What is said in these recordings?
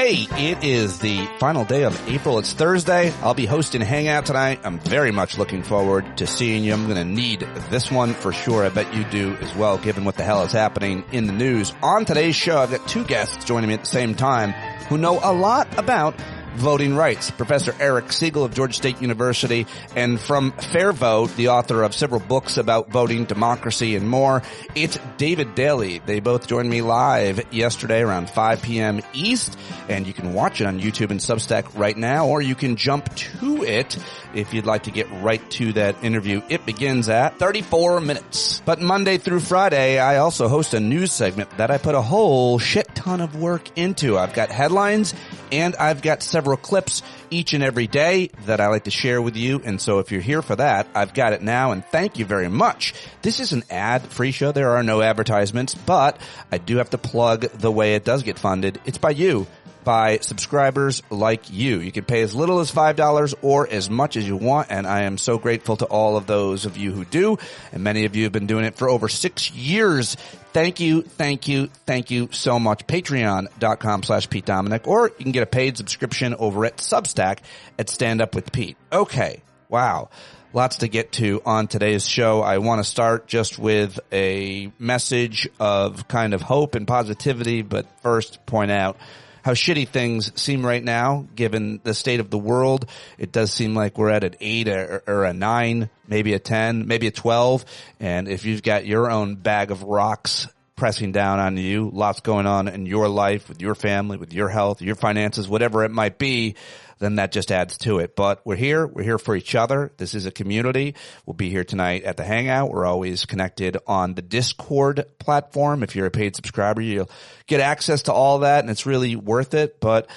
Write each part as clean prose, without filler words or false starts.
Hey, it is the final day of April. It's Thursday. I'll be hosting Hangout tonight. I'm very much looking forward to seeing you. I'm going to need this one for sure. I bet you do as well, given what the hell is happening in the news. On today's show, I've got two guests joining me at the same time who know a lot about voting rights. Professor Eric Segall of Georgia State University, and from Fair Vote, the author of several books about voting, democracy, and more. It's David Daley. They both joined me live yesterday around 5 p.m. East, and you can watch it on YouTube and Substack right now, or you can jump to it if you'd like to get right to that interview. It begins at 34 minutes. But Monday through Friday, I also host a news segment that I put a whole shit ton of work into. I've got headlines, and I've got several clips each and every day that I like to share with you. And so if you're here for that, I've got it now, and thank you very much. This is an ad-free show. There are no advertisements, but I do have to plug the way it does get funded. It's by you, by subscribers like you. You can pay as little as $5 or as much as you want, and I am so grateful to all of those of you who do, and many of you have been doing it for over 6 years. Thank you, thank you, thank you so much. Patreon.com/Pete Dominick, or you can get a paid subscription over at Substack at StandUpWithPete. Okay, wow. Lots to get to on today's show. I want to start just with a message of kind of hope and positivity, but first point out how shitty things seem right now, given the state of the world. It does seem like we're at an 8 or a 9, maybe a 10, maybe a 12. And if you've got your own bag of rocks pressing down on you, lots going on in your life, with your family, with your health, your finances, whatever it might be, then that just adds to it. But we're here for each other. This is a community. We'll be here tonight at the Hangout. We're always connected on the Discord platform. If you're a paid subscriber, you'll get access to all that, and it's really worth it. But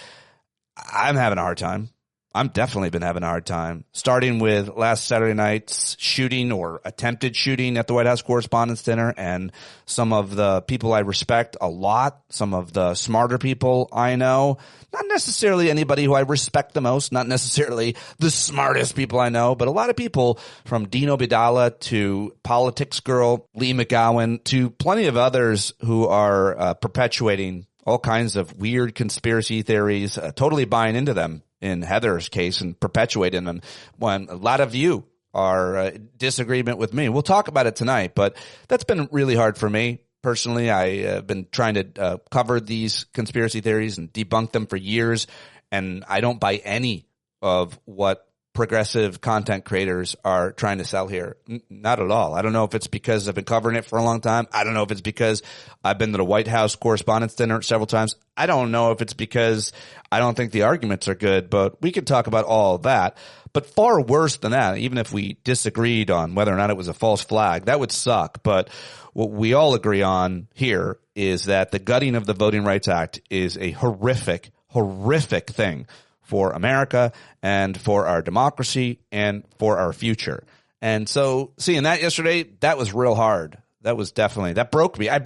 I'm having a hard time. I'm definitely been having a hard time, starting with last Saturday night's shooting or attempted shooting at the White House Correspondents' Dinner, and some of the people I respect a lot, some of the smarter people I know, not necessarily anybody who I respect the most, not necessarily the smartest people I know, but a lot of people from Dean Obeidallah to Politics Girl, Lee McGowan, to plenty of others who are perpetuating all kinds of weird conspiracy theories, totally buying into them in Heather's case and perpetuating them, when a lot of you are disagreement with me. We'll talk about it tonight, but that's been really hard for me. Personally, I have been trying to cover these conspiracy theories and debunk them for years, and I don't buy any of what progressive content creators are trying to sell here. Not at all. I don't know if it's because I've been covering it for a long time. I don't know if it's because I've been to the White House Correspondents' Dinner several times. I don't know if it's because I don't think the arguments are good, but we could talk about all of that. But far worse than that, even if we disagreed on whether or not it was a false flag, that would suck. But what we all agree on here is that the gutting of the Voting Rights Act is a horrific, horrific thing for America and for our democracy and for our future. And so seeing that yesterday, that was real hard. That broke me. I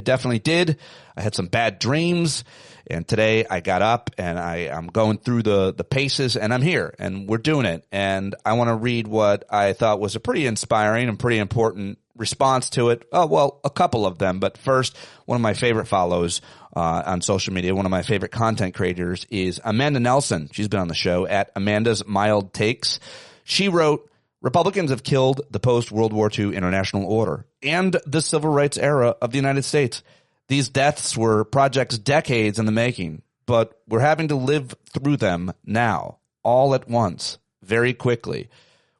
definitely did. I had some bad dreams, and today I got up and I'm going through the paces, and I'm here and we're doing it. And I want to read what I thought was a pretty inspiring and pretty important response to it. Oh, well, a couple of them. But first, one of my favorite follows on social media, one of my favorite content creators is Amanda Nelson. She's been on the show at Amanda's Mild Takes. She wrote, "Republicans have killed the post-World War II international order and the civil rights era of the United States. These deaths were projects decades in the making, but we're having to live through them now, all at once, very quickly.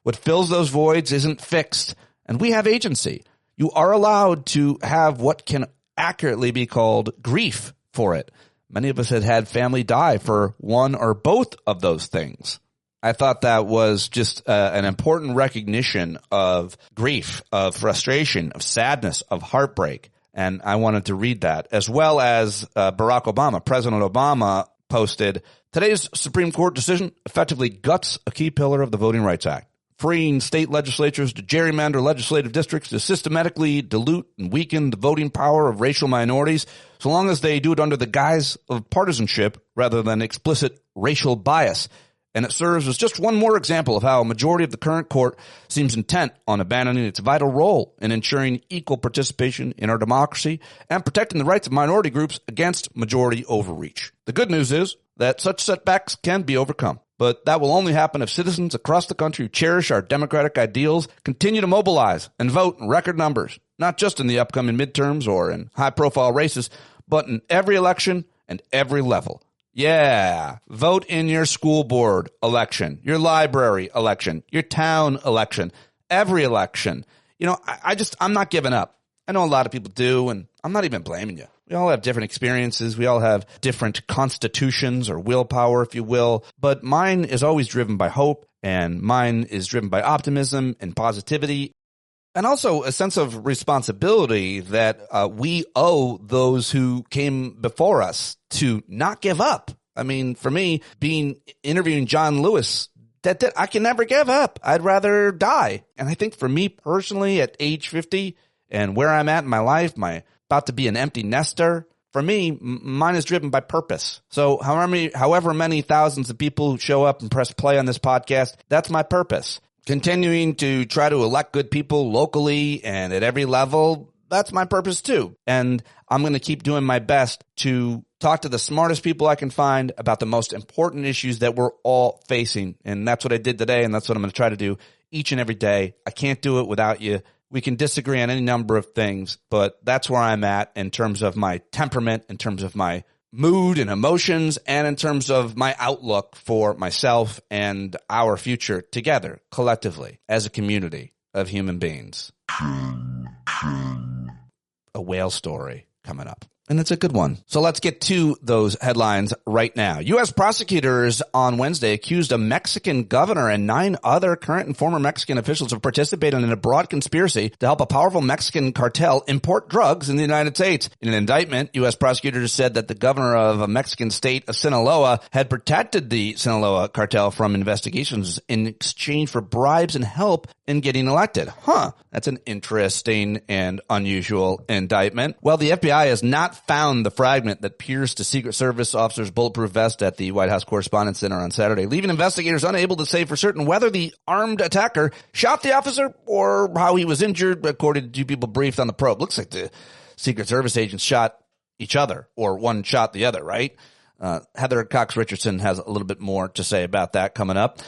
What fills those voids isn't fixed, and we have agency. You are allowed to have what can accurately be called grief for it. Many of us had family die for one or both of those things." I thought that was just an important recognition of grief, of frustration, of sadness, of heartbreak. And I wanted to read that, as well as Barack Obama. President Obama posted, "Today's Supreme Court decision effectively guts a key pillar of the Voting Rights Act, freeing state legislatures to gerrymander legislative districts to systematically dilute and weaken the voting power of racial minorities, so long as they do it under the guise of partisanship rather than explicit racial bias. And it serves as just one more example of how a majority of the current court seems intent on abandoning its vital role in ensuring equal participation in our democracy and protecting the rights of minority groups against majority overreach. The good news is that such setbacks can be overcome, but that will only happen if citizens across the country who cherish our democratic ideals continue to mobilize and vote in record numbers, not just in the upcoming midterms or in high-profile races, but in every election and every level. Yeah, vote in your school board election, your library election, your town election, every election. You know, I'm not giving up. I know a lot of people do, and I'm not even blaming you. We all have different experiences. We all have different constitutions or willpower, if you will. But mine is always driven by hope, and mine is driven by optimism and positivity, and also a sense of responsibility that we owe those who came before us to not give up. I mean, for me, interviewing John Lewis, that I can never give up. I'd rather die. And I think for me personally, at age 50 and where I'm at in my life, about to be an empty nester, for me, mine is driven by purpose. So however many thousands of people who show up and press play on this podcast, that's my purpose. Continuing to try to elect good people locally and at every level, that's my purpose too. And I'm going to keep doing my best to talk to the smartest people I can find about the most important issues that we're all facing. And that's what I did today, and that's what I'm going to try to do each and every day. I can't do it without you. We can disagree on any number of things, but that's where I'm at in terms of my temperament, in terms of my mood and emotions, and in terms of my outlook for myself and our future together, collectively, as a community of human beings. A whale story coming up. And it's a good one. So let's get to those headlines right now. U.S. prosecutors on Wednesday accused a Mexican governor and 9 other current and former Mexican officials of participating in a broad conspiracy to help a powerful Mexican cartel import drugs in the United States. In an indictment, U.S. prosecutors said that the governor of a Mexican state of Sinaloa had protected the Sinaloa cartel from investigations in exchange for bribes and help in getting elected. That's an interesting and unusual indictment. Well, the FBI has not found the fragment that pierced a Secret Service officer's bulletproof vest at the White House Correspondents' Center on Saturday, leaving investigators unable to say for certain whether the armed attacker shot the officer or how he was injured, according to 2 people briefed on the probe. Looks like the Secret Service agents shot each other, or one shot the other, right? Heather Cox Richardson has a little bit more to say about that coming up.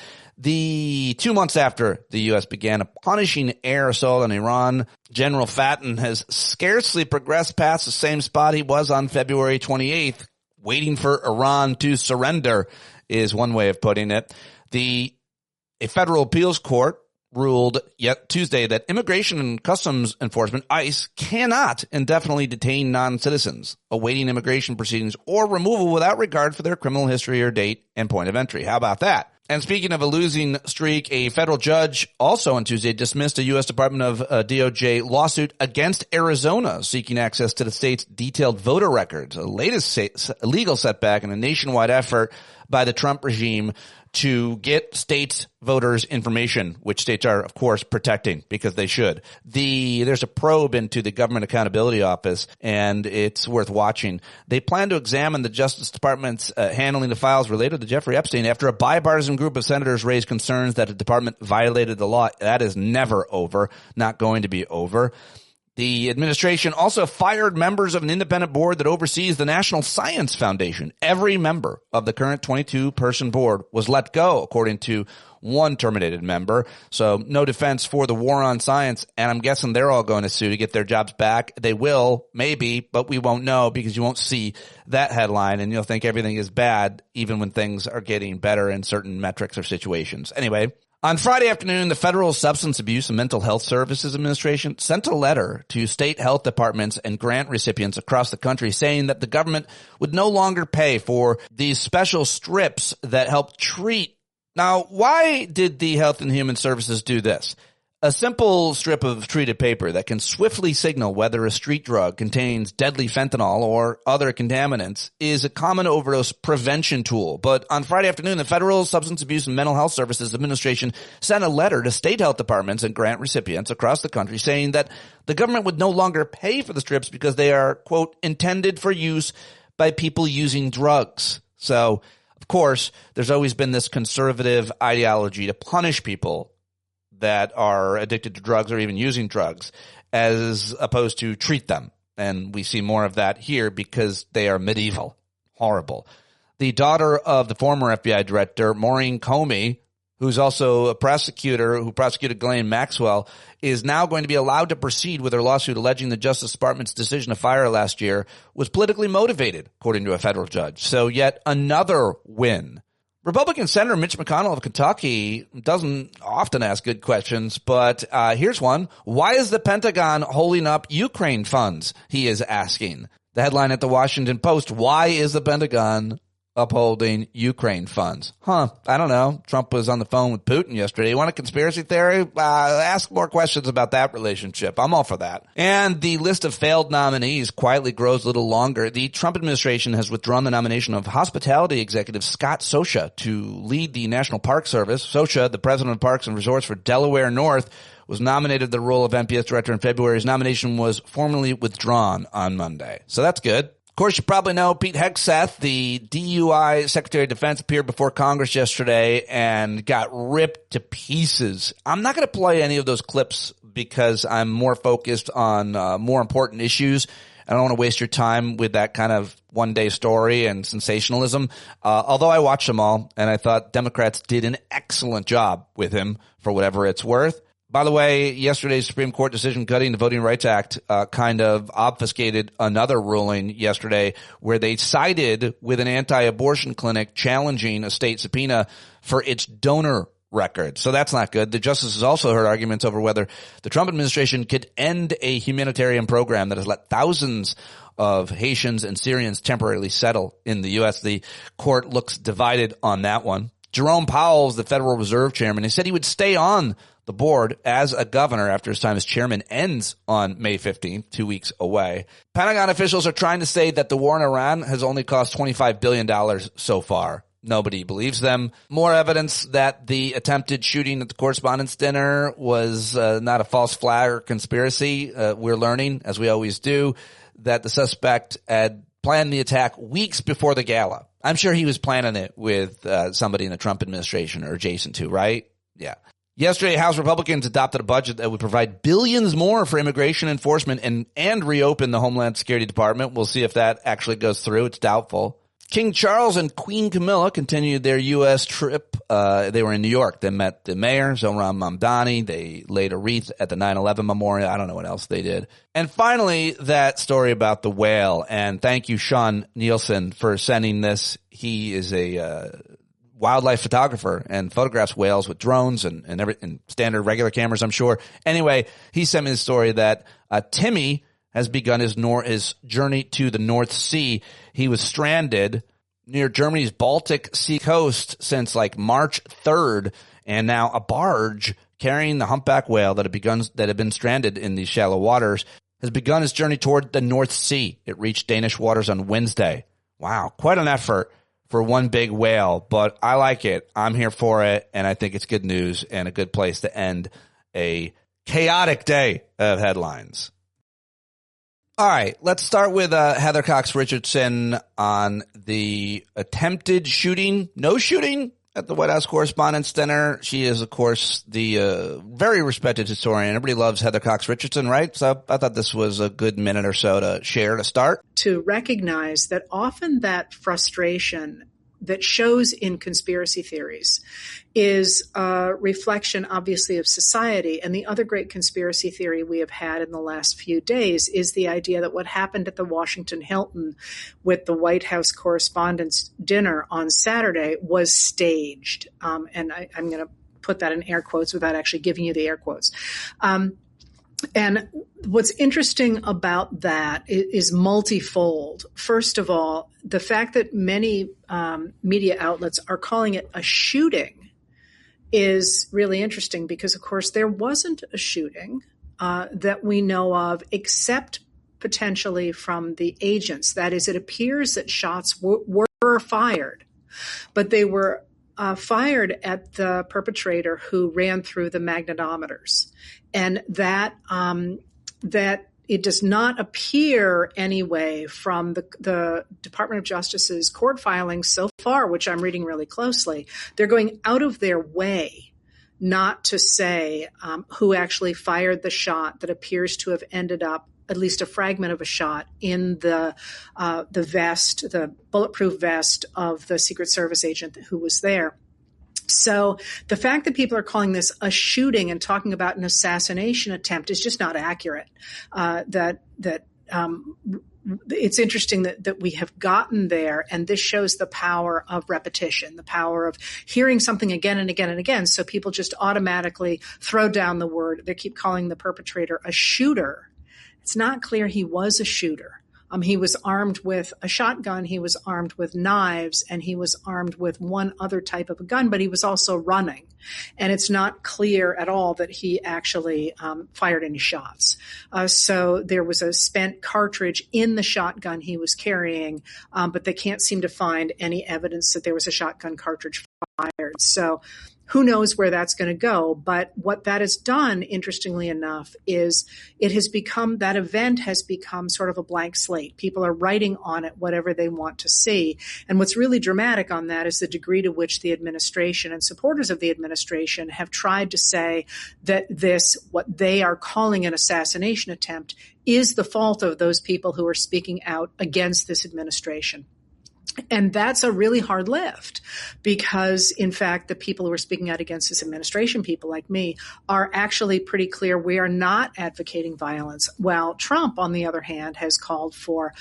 2 months after the U.S. began a punishing air assault on Iran, General Fatton has scarcely progressed past the same spot he was on February 28th, waiting for Iran to surrender, is one way of putting it. A federal appeals court ruled Tuesday that Immigration and Customs Enforcement, ICE, cannot indefinitely detain non-citizens awaiting immigration proceedings or removal without regard for their criminal history or date and point of entry. How about that? And speaking of a losing streak, a federal judge also on Tuesday dismissed a U.S. Department of DOJ lawsuit against Arizona seeking access to the state's detailed voter records, a latest legal setback in a nationwide effort by the Trump regime to get states' voters' information, which states are, of course, protecting because they should. There's a probe into the Government Accountability Office, and it's worth watching. They plan to examine the Justice Department's handling of files related to Jeffrey Epstein after a bipartisan group of senators raised concerns that the department violated the law. That is never over, not going to be over. The administration also fired members of an independent board that oversees the National Science Foundation. Every member of the current 22-person board was let go, according to one terminated member. So no defense for the war on science, and I'm guessing they're all going to sue to get their jobs back. They will, maybe, but we won't know because you won't see that headline, and you'll think everything is bad even when things are getting better in certain metrics or situations. Anyway, on Friday afternoon, the Federal Substance Abuse and Mental Health Services Administration sent a letter to state health departments and grant recipients across the country saying that the government would no longer pay for these special strips that help treat. Now, why did the Health and Human Services do this? A simple strip of treated paper that can swiftly signal whether a street drug contains deadly fentanyl or other contaminants is a common overdose prevention tool. But on Friday afternoon, the Federal Substance Abuse and Mental Health Services Administration sent a letter to state health departments and grant recipients across the country saying that the government would no longer pay for the strips because they are, quote, intended for use by people using drugs. So Of course, there's always been this conservative ideology to punish people that are addicted to drugs or even using drugs as opposed to treat them. And we see more of that here because they are medieval. Horrible. The daughter of the former FBI director, Maureen Comey, who's also a prosecutor who prosecuted Ghislaine Maxwell, is now going to be allowed to proceed with her lawsuit alleging the Justice Department's decision to fire her last year was politically motivated, according to a federal judge. So yet another win. Republican Senator Mitch McConnell of Kentucky doesn't often ask good questions, but here's one. Why is the Pentagon holding up Ukraine funds? He is asking. The headline at the Washington Post, why is the Pentagon upholding Ukraine funds? I don't know. Trump was on the phone with Putin yesterday. You want a conspiracy theory? Ask more questions about that relationship. I'm all for that. And the list of failed nominees quietly grows a little longer. The Trump administration has withdrawn the nomination of hospitality executive Scott Socha to lead the National Park Service. Socha, the president of Parks and Resorts for Delaware North, was nominated the role of NPS director in February. His nomination was formally withdrawn on Monday. So that's good. Of course, you probably know Pete Hegseth, the DUI Secretary of Defense, appeared before Congress yesterday and got ripped to pieces. I'm not going to play any of those clips because I'm more focused on more important issues. I don't want to waste your time with that kind of one-day story and sensationalism, although I watched them all, and I thought Democrats did an excellent job with him for whatever it's worth. By the way, yesterday's Supreme Court decision gutting the Voting Rights Act kind of obfuscated another ruling yesterday where they sided with an anti-abortion clinic challenging a state subpoena for its donor record. So that's not good. The justices also heard arguments over whether the Trump administration could end a humanitarian program that has let thousands of Haitians and Syrians temporarily settle in the U.S. The court looks divided on that one. Jerome Powell is the Federal Reserve chairman. He said he would stay on the board as a governor after his time as chairman ends on May 15th, 2 weeks away. Pentagon officials are trying to say that the war in Iran has only cost $25 billion so far. Nobody believes them. More evidence that the attempted shooting at the Correspondents' Dinner was not a false flag or conspiracy. We're learning, as we always do, that the suspect had planned the attack weeks before the gala. I'm sure he was planning it with somebody in the Trump administration or adjacent to, right? Yeah. Yesterday, House Republicans adopted a budget that would provide billions more for immigration enforcement and reopen the Homeland Security Department. We'll see if that actually goes through. It's doubtful. King Charles and Queen Camilla continued their U.S. trip. They were in New York. They met the mayor, Zohran Mamdani. They laid a wreath at the 9/11 memorial. I don't know what else they did. And finally, that story about the whale. And thank you, Sean Nielsen, for sending this. He is a wildlife photographer and photographs whales with drones and standard regular cameras, I'm sure. Anyway, he sent me the story that Timmy has begun his journey to the North Sea. He was stranded near Germany's Baltic Sea coast since like March 3rd, and now a barge carrying the humpback whale that had been stranded in these shallow waters has begun its journey toward the North Sea. It reached Danish waters on Wednesday. Wow, quite an effort for one big whale, but I like it. I'm here for it, and I think it's good news and a good place to end a chaotic day of headlines. All right, let's start with Heather Cox Richardson on the attempted shooting, no shooting at the White House Correspondents' Dinner. She is, of course, the very respected historian. Everybody loves Heather Cox Richardson, right? So I thought this was a good minute or so to share to start. To recognize that often that frustration that shows in conspiracy theories is a reflection, obviously, of society. And the other great conspiracy theory we have had in the last few days is the idea that what happened at the Washington Hilton with the White House Correspondents' Dinner on Saturday was staged. And I'm going to put that in air quotes without actually giving you the air quotes. And what's interesting about that is multifold. First of all, the fact that many media outlets are calling it a shooting is really interesting because, of course, there wasn't a shooting that we know of except potentially from the agents. That is, it appears that shots were fired, but they were fired at the perpetrator who ran through the magnetometers. And that it does not appear anyway from the Department of Justice's court filings so far, which I'm reading really closely. They're going out of their way not to say who actually fired the shot that appears to have ended up, at least a fragment of a shot, in the vest, the bulletproof vest of the Secret Service agent who was there. So the fact that people are calling this a shooting and talking about an assassination attempt is just not accurate. It's interesting that we have gotten there, and this shows the power of repetition, the power of hearing something again and again and again. So people just automatically throw down the word. They keep calling the perpetrator a shooter. It's not clear he was a shooter. He was armed with a shotgun, he was armed with knives, and he was armed with one other type of a gun, but he was also running. And it's not clear at all that he actually fired any shots. So there was a spent cartridge in the shotgun he was carrying, but they can't seem to find any evidence that there was a shotgun cartridge fired. So who knows where that's going to go? But what that has done, interestingly enough, is that event has become sort of a blank slate. People are writing on it whatever they want to see. And what's really dramatic on that is the degree to which the administration and supporters of the administration have tried to say that this, what they are calling an assassination attempt, is the fault of those people who are speaking out against this administration. And that's a really hard lift because, in fact, the people who are speaking out against this administration, people like me, are actually pretty clear we are not advocating violence. While Trump, on the other hand, has called for,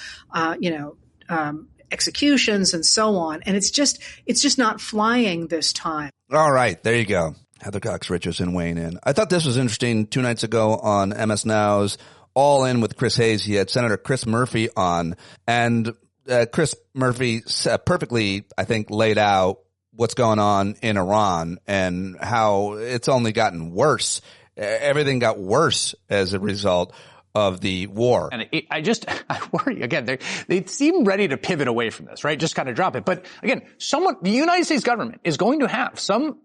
executions and so on. And it's just not flying this time. All right. There you go. Heather Cox Richardson weighing in. I thought this was interesting 2 nights ago on MS Now's All In with Chris Hayes. He had Senator Chris Murphy on, and Chris Murphy perfectly, I think, laid out what's going on in Iran and how it's only gotten worse. Everything got worse as a result of the war. And I worry, again, they seem ready to pivot away from this, right? Just kind of drop it. But again, the United States government is going to have some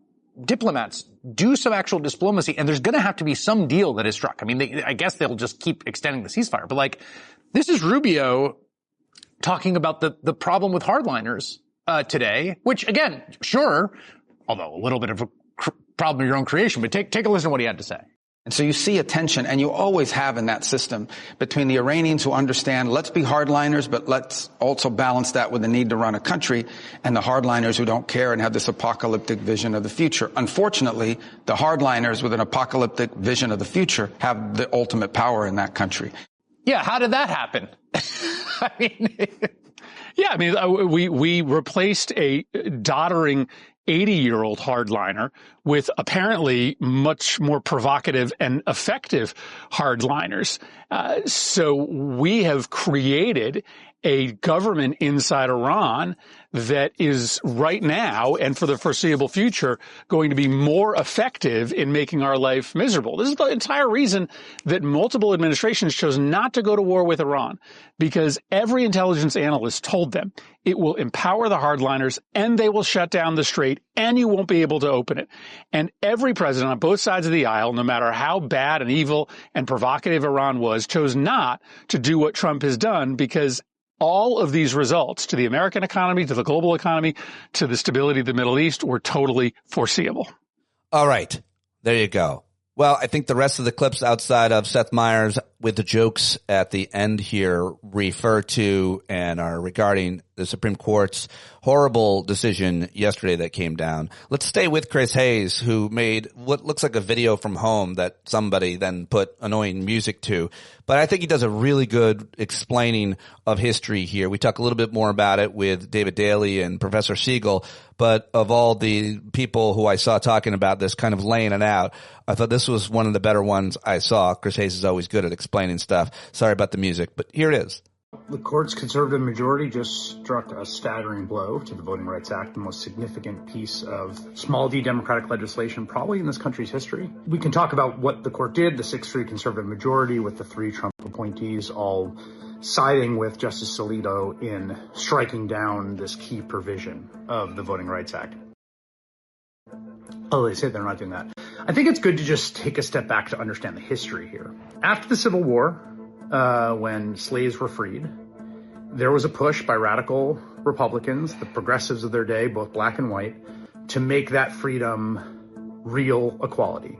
diplomats do some actual diplomacy, and there's going to have to be some deal that is struck. I mean, I guess they'll just keep extending the ceasefire. But this is Rubio talking about the problem with hardliners today, which, again, sure, although a little bit of a problem of your own creation, but take a listen to what he had to say. And so you see a tension, and you always have in that system, between the Iranians who understand, let's be hardliners, but let's also balance that with the need to run a country, and the hardliners who don't care and have this apocalyptic vision of the future. Unfortunately, the hardliners with an apocalyptic vision of the future have the ultimate power in that country. Yeah, how did that happen? We replaced a doddering 80-year-old hardliner with apparently much more provocative and effective hardliners. So we have created a government inside Iran that is right now and for the foreseeable future going to be more effective in making our life miserable. This is the entire reason that multiple administrations chose not to go to war with Iran, because every intelligence analyst told them it will empower the hardliners and they will shut down the strait and you won't be able to open it. And every president on both sides of the aisle, no matter how bad and evil and provocative Iran was, chose not to do what Trump has done, because all of these results to the American economy, to the global economy, to the stability of the Middle East were totally foreseeable. All right. There you go. Well, I think the rest of the clips outside of Seth Meyers with the jokes at the end here refer to and are regarding the Supreme Court's horrible decision yesterday that came down. Let's stay with Chris Hayes, who made what looks like a video from home that somebody then put annoying music to. But I think he does a really good explaining of history here. We talk a little bit more about it with David Daley and Professor Segall. But of all the people who I saw talking about this, kind of laying it out, I thought this was one of the better ones I saw. Chris Hayes is always good at explaining stuff. Sorry about the music, but here it is. The court's conservative majority just struck a staggering blow to the Voting Rights Act, the most significant piece of small d democratic legislation probably in this country's history. We can talk about what the court did, the 6-3 conservative majority with the 3 Trump appointees all siding with Justice Alito in striking down this key provision of the Voting Rights Act. Oh, they say they're not doing that. I think it's good to just take a step back to understand the history here. After the Civil War, when slaves were freed, there was a push by radical Republicans, the progressives of their day, both black and white, to make that freedom real equality.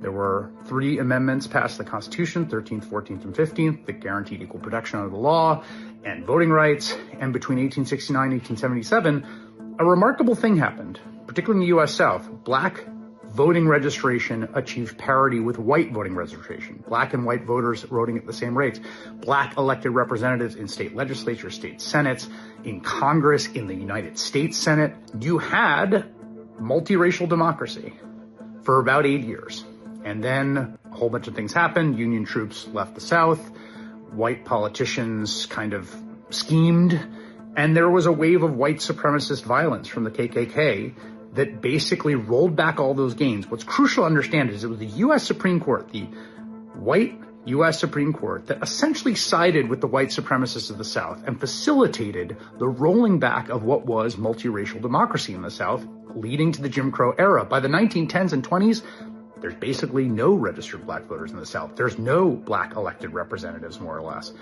There were 3 amendments passed to the Constitution, 13th, 14th, and 15th, that guaranteed equal protection under the law and voting rights. And between 1869 and 1877, a remarkable thing happened, particularly in the U.S. South. Black voting registration achieved parity with white voting registration. Black and white voters voting at the same rates. Black elected representatives in state legislatures, state senates, in Congress, in the United States Senate. You had multiracial democracy for about 8 years. And then a whole bunch of things happened. Union troops left the South. White politicians kind of schemed. And there was a wave of white supremacist violence from the KKK that basically rolled back all those gains. What's crucial to understand is it was the U.S. Supreme Court, the white U.S. Supreme Court, that essentially sided with the white supremacists of the South and facilitated the rolling back of what was multiracial democracy in the South, leading to the Jim Crow era. By the 1910s and 20s, there's basically no registered black voters in the South. There's no black elected representatives, more or less.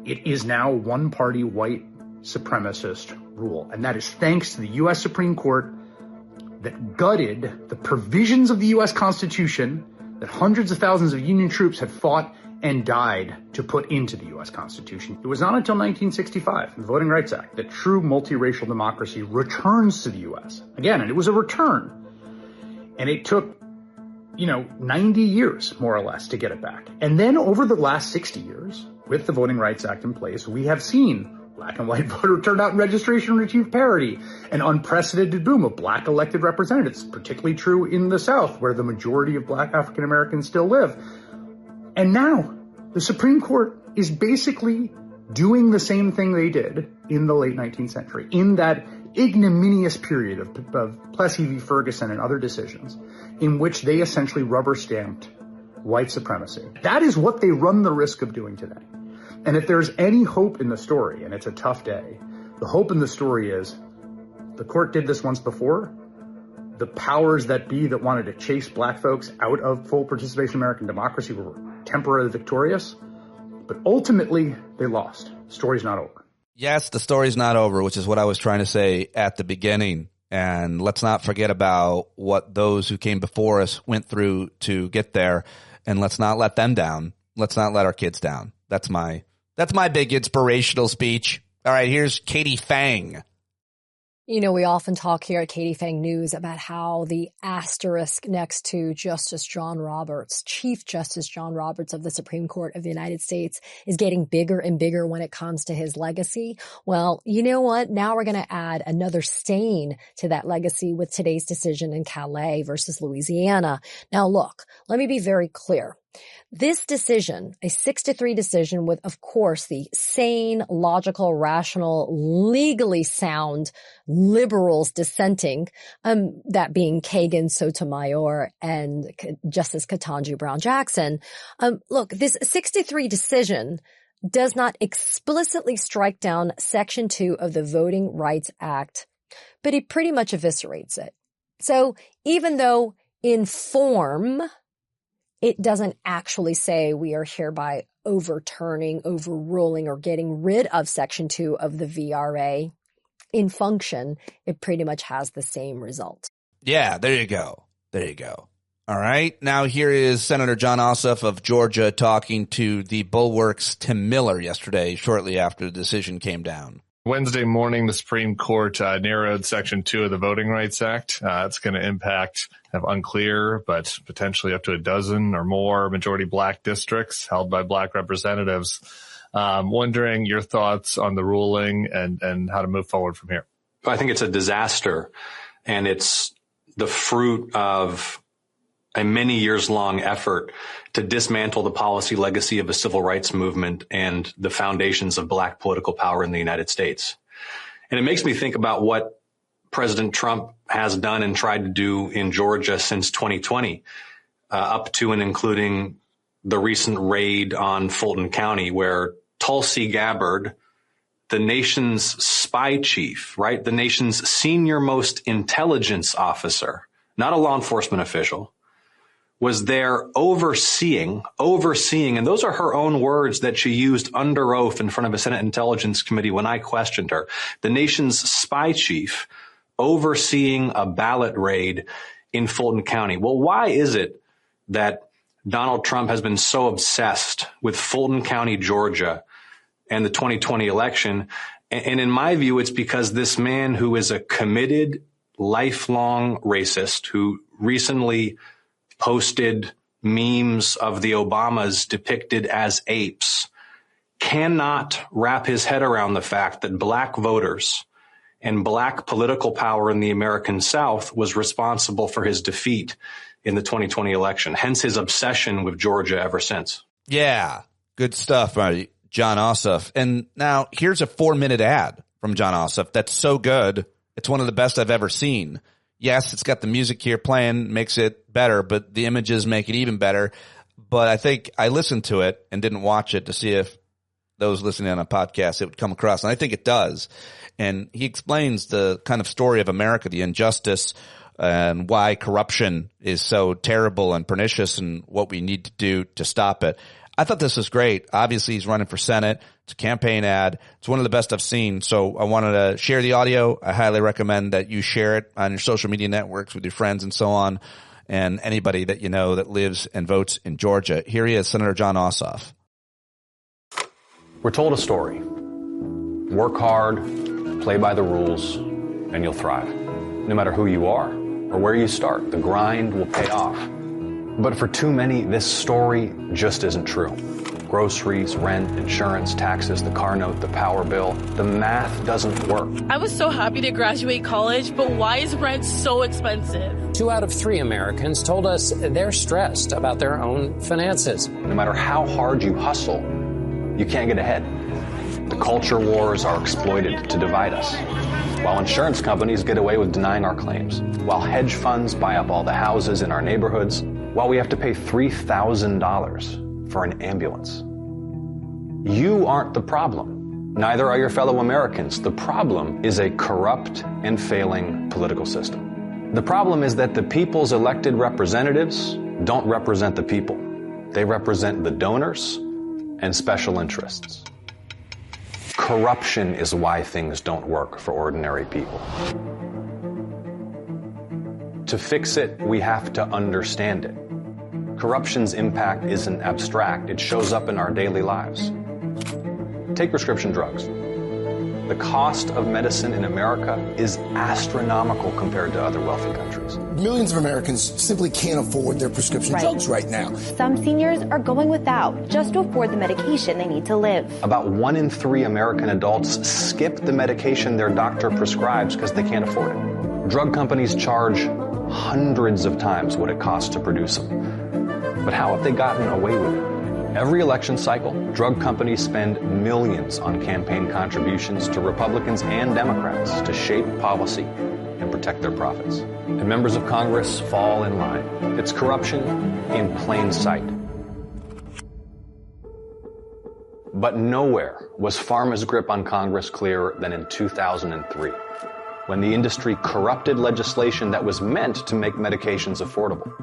It is now one-party white supremacist rule. And that is thanks to the U.S. Supreme Court that gutted the provisions of the U.S. Constitution that hundreds of thousands of Union troops had fought and died to put into the U.S. Constitution. It was not until 1965, the Voting Rights Act, that true multiracial democracy returns to the U.S. Again, and it was a return. And it took 90 years, more or less, to get it back. And then over the last 60 years, with the Voting Rights Act in place, we have seen black and white voter turnout and registration achieve parity, an unprecedented boom of black elected representatives, particularly true in the South, where the majority of black African Americans still live. And now the Supreme Court is basically doing the same thing they did in the late 19th century, in that ignominious period of Plessy v. Ferguson and other decisions, in which they essentially rubber-stamped white supremacy. That is what they run the risk of doing today. And if there's any hope in the story, and it's a tough day, the hope in the story is the court did this once before. The powers that be that wanted to chase black folks out of full participation in American democracy were temporarily victorious, but ultimately they lost. The story's not over. Yes, the story's not over, which is what I was trying to say at the beginning. And let's not forget about what those who came before us went through to get there. And let's not let them down. Let's not let our kids down. That's my big inspirational speech. All right, here's Katie Fang. We often talk here at Katie Fang News about how the asterisk next to Justice John Roberts, Chief Justice John Roberts of the Supreme Court of the United States, is getting bigger and bigger when it comes to his legacy. Well, you know what? Now we're going to add another stain to that legacy with today's decision in Calais versus Louisiana. Now, look, let me be very clear. This decision, a 6-3 decision with, of course, the sane, logical, rational, legally sound liberals dissenting, that being Kagan, Sotomayor, and Justice Ketanji Brown Jackson. Look, this 6-3 decision does not explicitly strike down Section 2 of the Voting Rights Act, but it pretty much eviscerates it. So even though in form, it doesn't actually say we are hereby overturning, overruling, or getting rid of Section 2 of the VRA. In function, it pretty much has the same result. Yeah, there you go. There you go. All right. Now here is Senator John Ossoff of Georgia talking to the Bulwark's Tim Miller yesterday, shortly after the decision came down. Wednesday morning, the Supreme Court narrowed Section 2 of the Voting Rights Act. It's going to impact unclear, but potentially up to a dozen or more majority black districts held by black representatives. Wondering your thoughts on the ruling and how to move forward from here. I think it's a disaster, and it's the fruit of a many years long effort to dismantle the policy legacy of the civil rights movement and the foundations of black political power in the United States. And it makes me think about what President Trump has done and tried to do in Georgia since 2020, up to and including the recent raid on Fulton County, where Tulsi Gabbard, the nation's spy chief, right? The nation's senior most intelligence officer, not a law enforcement official, was there overseeing, and those are her own words that she used under oath in front of a Senate Intelligence Committee when I questioned her, the nation's spy chief overseeing a ballot raid in Fulton County. Well, why is it that Donald Trump has been so obsessed with Fulton County, Georgia, and the 2020 election? And in my view, it's because this man who is a committed, lifelong racist who recently posted memes of the Obamas depicted as apes cannot wrap his head around the fact that black voters and black political power in the American South was responsible for his defeat in the 2020 election. Hence his obsession with Georgia ever since. Yeah, good stuff, John Ossoff. And now here's a 4-minute ad from John Ossoff that's so good. It's one of the best I've ever seen. Yes, it's got the music here playing, makes it better, but the images make it even better. But I think I listened to it and didn't watch it to see if those listening on a podcast, it would come across. And I think it does. And he explains the kind of story of America, the injustice, and why corruption is so terrible and pernicious and what we need to do to stop it. I thought this was great. Obviously, he's running for Senate. It's a campaign ad. It's one of the best I've seen. So I wanted to share the audio. I highly recommend that you share it on your social media networks with your friends and so on, and anybody that you know that lives and votes in Georgia. Here he is, Senator John Ossoff. We're told a story. Work hard, play by the rules, and you'll thrive. No matter who you are or where you start, the grind will pay off. But for too many, this story just isn't true. Groceries, rent, insurance, taxes, the car note, the power bill, the math doesn't work. I was so happy to graduate college, but why is rent so expensive? 2 out of 3 Americans told us they're stressed about their own finances. No matter how hard you hustle, you can't get ahead. The culture wars are exploited to divide us, while insurance companies get away with denying our claims, while hedge funds buy up all the houses in our neighborhoods, while we have to pay $3,000 for an ambulance. You aren't the problem. Neither are your fellow Americans. The problem is a corrupt and failing political system. The problem is that the people's elected representatives don't represent the people. They represent the donors and special interests. Corruption is why things don't work for ordinary people. To fix it, we have to understand it. Corruption's impact isn't abstract. It shows up in our daily lives. Take prescription drugs. The cost of medicine in America is astronomical compared to other wealthy countries. Millions of Americans simply can't afford their prescription drugs right now. Some seniors are going without just to afford the medication they need to live. About 1 in 3 American adults skip the medication their doctor prescribes because they can't afford it. Drug companies charge hundreds of times what it costs to produce them. But how have they gotten away with it? Every election cycle, drug companies spend millions on campaign contributions to Republicans and Democrats to shape policy and protect their profits. And members of Congress fall in line. It's corruption in plain sight. But nowhere was pharma's grip on Congress clearer than in 2003, when the industry corrupted legislation that was meant to make medications affordable.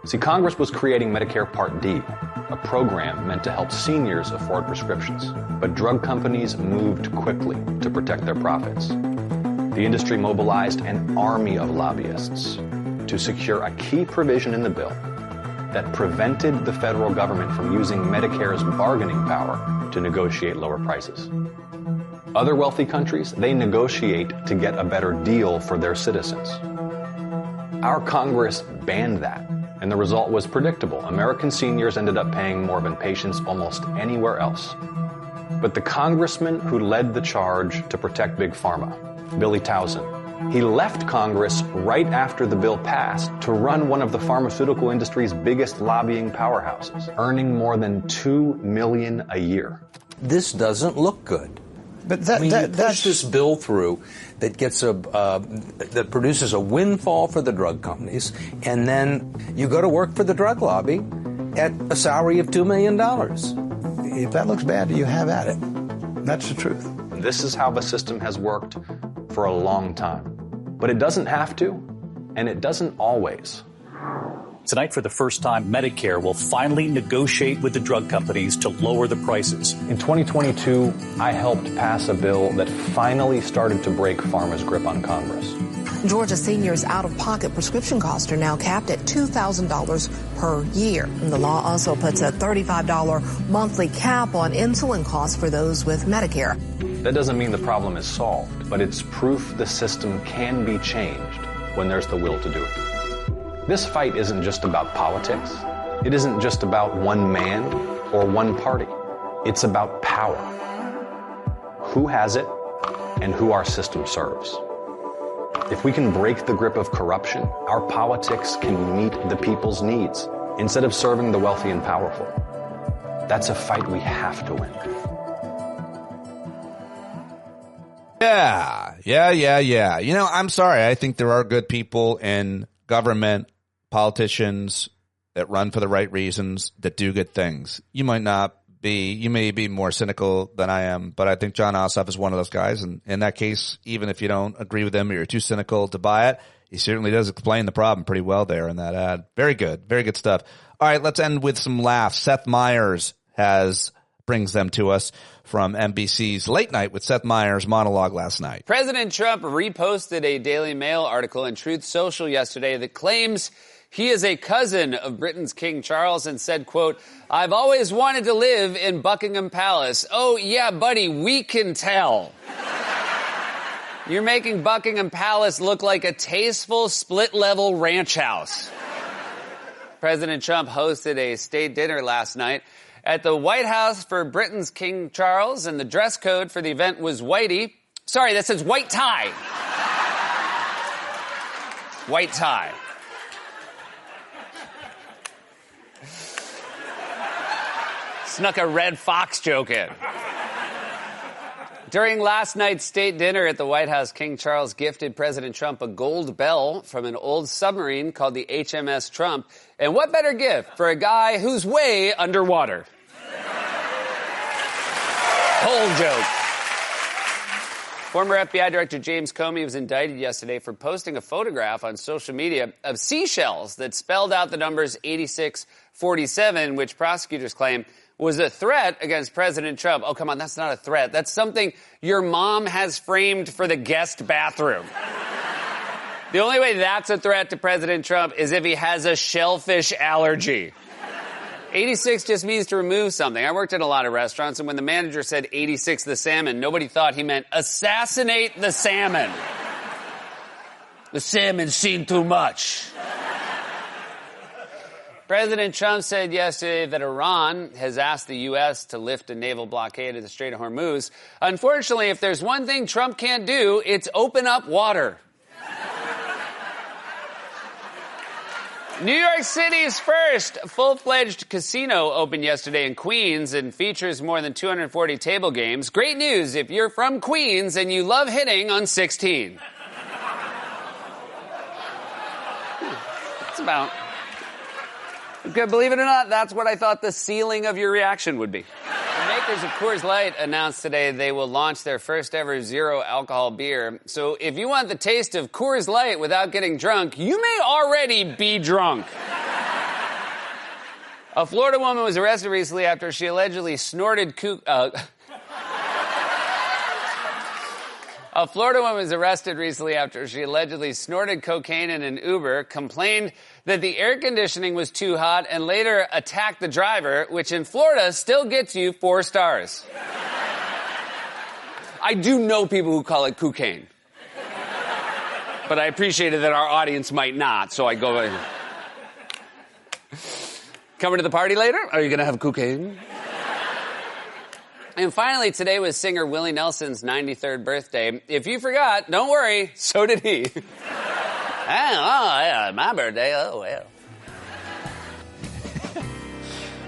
See, Congress was creating Medicare Part D, a program meant to help seniors afford prescriptions. But drug companies moved quickly to protect their profits. The industry mobilized an army of lobbyists to secure a key provision in the bill that prevented the federal government from using Medicare's bargaining power to negotiate lower prices. Other wealthy countries, they negotiate to get a better deal for their citizens. Our Congress banned that. And the result was predictable. American seniors ended up paying more than patients almost anywhere else. But the congressman who led the charge to protect Big Pharma, Billy Towson, he left Congress right after the bill passed to run one of the pharmaceutical industry's biggest lobbying powerhouses, earning more than $2 million a year. This doesn't look good. But that's this bill through that gets that produces a windfall for the drug companies, and then you go to work for the drug lobby at a salary of $2 million. If that looks bad, you have at it. That's the truth. This is how the system has worked for a long time. But it doesn't have to, and it doesn't always. Tonight, for the first time, Medicare will finally negotiate with the drug companies to lower the prices. In 2022, I helped pass a bill that finally started to break pharma's grip on Congress. Georgia seniors' out-of-pocket prescription costs are now capped at $2,000 per year. And the law also puts a $35 monthly cap on insulin costs for those with Medicare. That doesn't mean the problem is solved, but it's proof the system can be changed when there's the will to do it. This fight isn't just about politics. It isn't just about one man or one party. It's about power. Who has it and who our system serves. If we can break the grip of corruption, our politics can meet the people's needs instead of serving the wealthy and powerful. That's a fight we have to win. Yeah. You know, I'm sorry. I think there are good people in government, politicians that run for the right reasons, that do good things. You may be more cynical than I am, but I think Jon Ossoff is one of those guys. And in that case, even if you don't agree with him or you're too cynical to buy it, he certainly does explain the problem pretty well there in that ad. Very good stuff. All right, let's end with some laughs. Seth Meyers brings them to us from NBC's Late Night with Seth Meyers monologue last night. President Trump reposted a Daily Mail article in Truth Social yesterday that claims he is a cousin of Britain's King Charles and said, quote, "I've always wanted to live in Buckingham Palace." Oh, yeah, buddy, we can tell. You're making Buckingham Palace look like a tasteful split-level ranch house. President Trump hosted a state dinner last night at the White House for Britain's King Charles, and the dress code for the event was whitey. Sorry, that says white tie. White tie. Snuck a red fox joke in. During last night's state dinner at the White House, King Charles gifted President Trump a gold bell from an old submarine called the HMS Trump. And what better gift for a guy who's way underwater? Whole joke. Former FBI Director James Comey was indicted yesterday for posting a photograph on social media of seashells that spelled out the numbers 8647, which prosecutors claim was a threat against President Trump. Oh, come on, that's not a threat. That's something your mom has framed for the guest bathroom. The only way that's a threat to President Trump is if he has a shellfish allergy. 86 just means to remove something. I worked at a lot of restaurants, and when the manager said 86 the salmon, nobody thought he meant assassinate the salmon. The salmon's seen too much. President Trump said yesterday that Iran has asked the U.S. to lift a naval blockade of the Strait of Hormuz. Unfortunately, if there's one thing Trump can't do, it's open up water. New York City's first full-fledged casino opened yesterday in Queens and features more than 240 table games. Great news if you're from Queens and you love hitting on 16. It's about... Believe it or not, that's what I thought the ceiling of your reaction would be. The makers of Coors Light announced today they will launch their first ever zero alcohol beer. So if you want the taste of Coors Light without getting drunk, you may already be drunk. A Florida woman was arrested recently after she allegedly snorted A Florida woman was arrested recently after she allegedly snorted cocaine in an Uber, complained that the air conditioning was too hot, and later attacked the driver, which in Florida still gets you 4 stars. I do know people who call it cocaine. But I appreciated that our audience might not, so I go... Coming to the party later? Are you going to have cocaine? And finally, today was singer Willie Nelson's 93rd birthday. If you forgot, don't worry, so did he. Yeah, my birthday, oh well.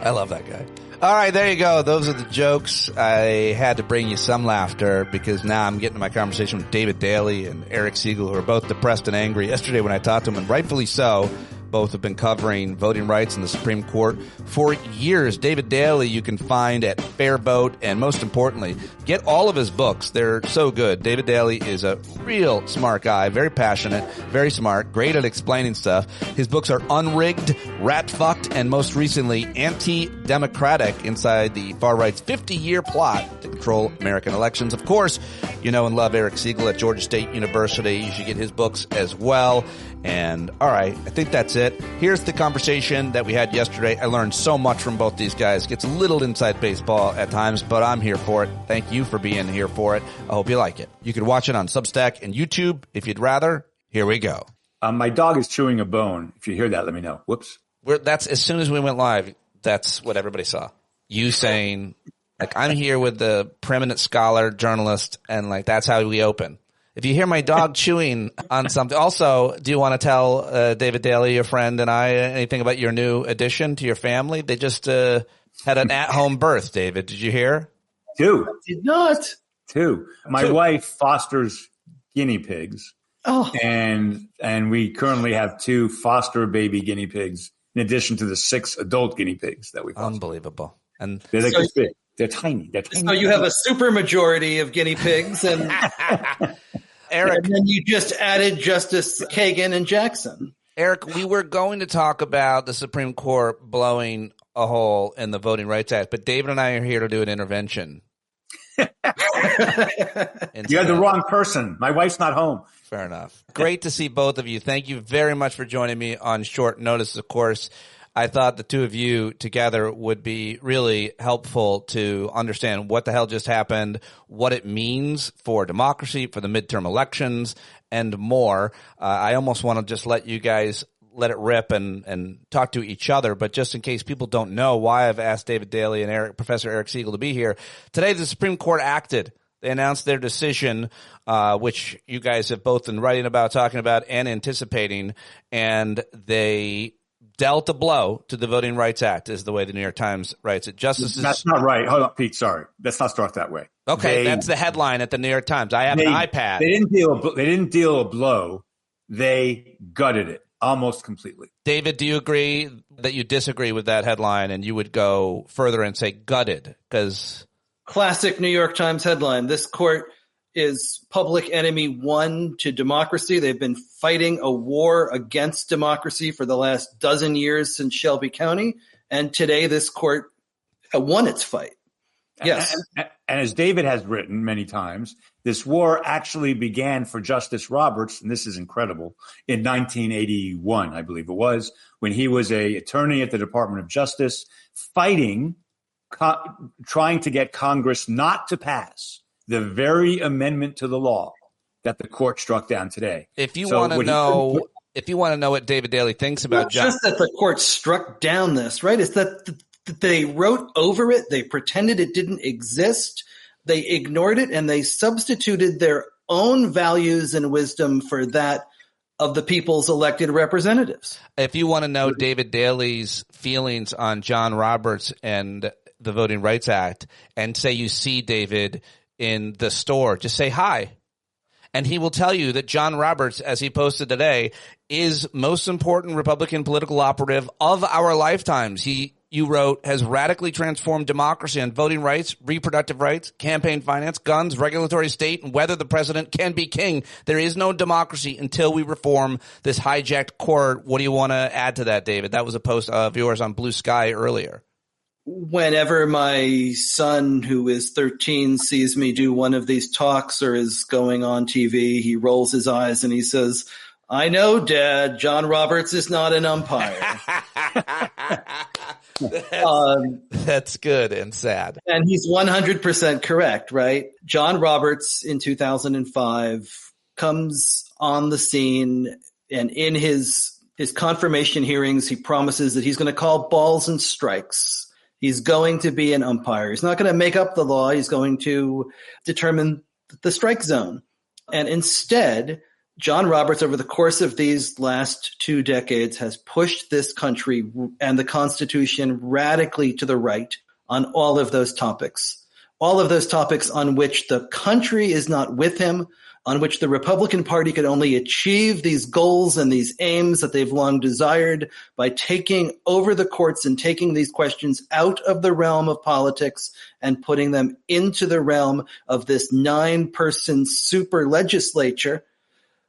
I love that guy. All right, there you go. Those are the jokes. I had to bring you some laughter because now I'm getting to my conversation with David Daley and Eric Segall, who are both depressed and angry yesterday when I talked to them, and rightfully so. both have been covering voting rights in the Supreme Court for years. David Daley you can find at Fair Vote, and most importantly, get all of his books. They're so good. David Daley is a real smart guy, very passionate, very smart, great at explaining stuff. His books are Unrigged, Rat Fucked, and most recently, Anti-Democratic, inside the far right's 50-year plot to control American elections. Of course, you know and love Eric Segall at Georgia State University. You should get his books as well. And all right, I think that's it. Here's the conversation that we had yesterday. I learned so much from both these guys. Gets a little inside baseball at times, but I'm here for it. Thank you for being here for it. I hope you like it. You can watch it on Substack and YouTube if you'd rather. Here we go. My dog is chewing a bone. If you hear that, let me know. Whoops. That's as soon as we went live, that's what everybody saw. You saying, like, I'm here with the preeminent scholar, journalist, and like that's how we open. If you hear my dog chewing on something, also, do you want to tell David Daley, your friend, and I anything about your new addition to your family? They just had an at-home birth, David. Did you hear? 2. I did not. 2. My wife fosters guinea pigs. Oh. And we currently have 2 foster baby guinea pigs in addition to the 6 adult guinea pigs that we foster. Unbelievable. And they're like this big. They're tiny. They're tiny. So you have a super majority of guinea pigs, and Eric, and then you just added Justice Kagan and Jackson. Eric, we were going to talk about the Supreme Court blowing a hole in the Voting Rights Act, but David and I are here to do an intervention. You had the wrong person. My wife's not home. Fair enough. Great to see both of you. Thank you very much for joining me on short notice, of course. I thought the two of you together would be really helpful to understand what the hell just happened, what it means for democracy, for the midterm elections, and more. I almost want to just let you guys let it rip and talk to each other, but just in case people don't know why I've asked David Daley and Professor Eric Segall to be here. Today, the Supreme Court acted. They announced their decision, which you guys have both been writing about, talking about, and anticipating, and they dealt a blow to the Voting Rights Act, is the way the New York Times writes it. Justices. That's not right. Hold on, Pete. Sorry. Let's not start that way. Okay, that's the headline at the New York Times. I have an iPad. They didn't deal a blow. They gutted it almost completely. David, do you agree that you disagree with that headline and you would go further and say gutted? Because classic New York Times headline. This court is public enemy 1 to democracy. They've been fighting a war against democracy for the last dozen years since Shelby County. And today this court won its fight. Yes. And as David has written many times, this war actually began for Justice Roberts, and this is incredible, in 1981, I believe it was, when he was an attorney at the Department of Justice fighting, trying to get Congress not to pass the very amendment to the law that the court struck down today. If you want to know what David Daley thinks about just that the court struck down this, right? It's that they wrote over it, they pretended it didn't exist, they ignored it, and they substituted their own values and wisdom for that of the people's elected representatives. If you want to know David Daley's feelings on John Roberts and the Voting Rights Act, and say you see David in the store, just say hi. And he will tell you that John Roberts, as he posted today, is most important Republican political operative of our lifetimes. You wrote, has radically transformed democracy on voting rights, reproductive rights, campaign finance, guns, regulatory state, and whether the president can be king. There is no democracy until we reform this hijacked court. What do you want to add to that, David? That was a post of yours on Blue Sky earlier. Whenever my son, who is 13, sees me do one of these talks or is going on TV, he rolls his eyes and he says, I know, Dad, John Roberts is not an umpire. That's good and sad. And he's 100% correct, right? John Roberts in 2005 comes on the scene, and in his confirmation hearings, he promises that he's going to call balls and strikes. He's going to be an umpire. He's not going to make up the law. He's going to determine the strike zone. And instead, John Roberts, over the course of these last 2 decades, has pushed this country and the Constitution radically to the right on all of those topics on which the country is not with him, on which the Republican Party could only achieve these goals and these aims that they've long desired by taking over the courts and taking these questions out of the realm of politics and putting them into the realm of this 9-person super legislature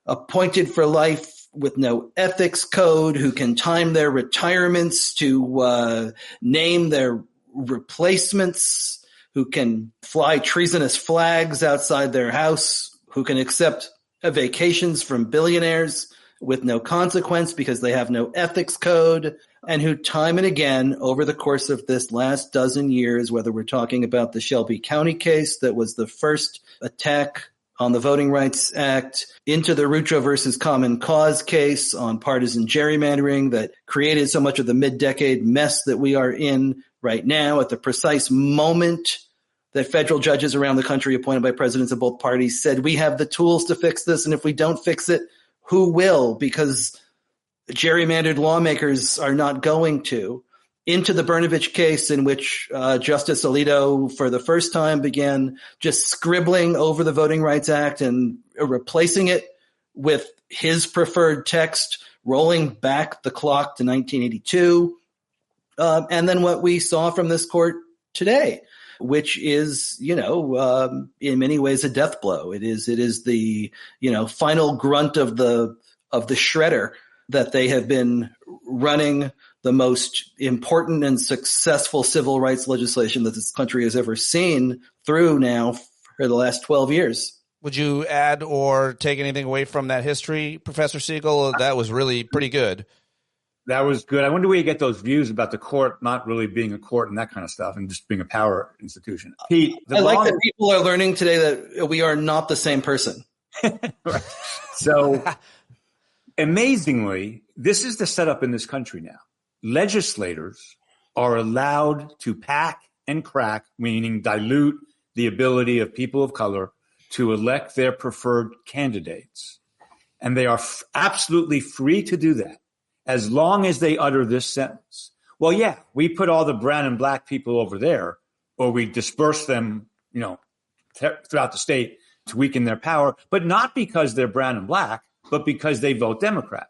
appointed for life with no ethics code, who can time their retirements to name their replacements, who can fly treasonous flags outside their house, who can accept vacations from billionaires with no consequence because they have no ethics code, and who time and again over the course of this last dozen years, whether we're talking about the Shelby County case that was the first attack on the Voting Rights Act, into the Rucho versus Common Cause case on partisan gerrymandering that created so much of the mid-decade mess that we are in right now, at the precise moment that federal judges around the country appointed by presidents of both parties said, we have the tools to fix this, and if we don't fix it, who will? Because gerrymandered lawmakers are not going to. Into the Brnovich case, in which Justice Alito for the first time began just scribbling over the Voting Rights Act and replacing it with his preferred text, rolling back the clock to 1982. And then what we saw from this court today, which is, in many ways a death blow. It is the, final grunt of the shredder that they have been running the most important and successful civil rights legislation that this country has ever seen through now for the last 12 years. Would you add or take anything away from that history, Professor Segall? That was really pretty good. That was good. I wonder where you get those views about the court not really being a court and that kind of stuff and just being a power institution. Pete, I like that people are learning today that we are not the same person. Right. So amazingly, this is the setup in this country now. Legislators are allowed to pack and crack, meaning dilute the ability of people of color to elect their preferred candidates. And they are absolutely free to do that as long as they utter this sentence. Well, yeah, we put all the brown and black people over there, or we disperse them, throughout the state to weaken their power, but not because they're brown and black, but because they vote Democrat.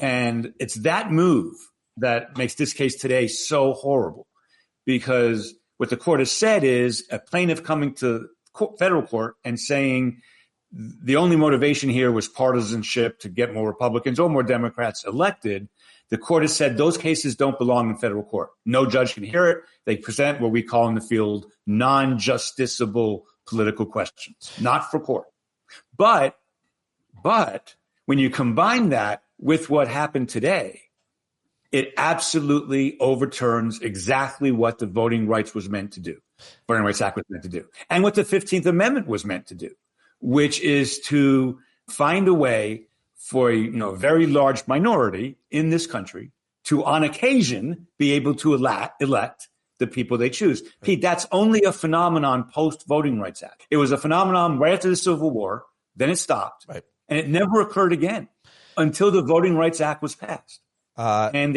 And it's that move that makes this case today so horrible, because what the court has said is a plaintiff coming to federal court and saying the only motivation here was partisanship to get more Republicans or more Democrats elected. The court has said those cases don't belong in federal court. No judge can hear it. They present what we call in the field non-justiciable political questions, not for court. But when you combine that with what happened today, it absolutely overturns exactly what the Voting Rights was meant to do, Voting Rights Act was meant to do, and what the 15th Amendment was meant to do, which is to find a way for a very large minority in this country to, on occasion, be able to elect the people they choose. Pete, that's only a phenomenon post-Voting Rights Act. It was a phenomenon right after the Civil War, then it stopped, right, and it never occurred again until the Voting Rights Act was passed. And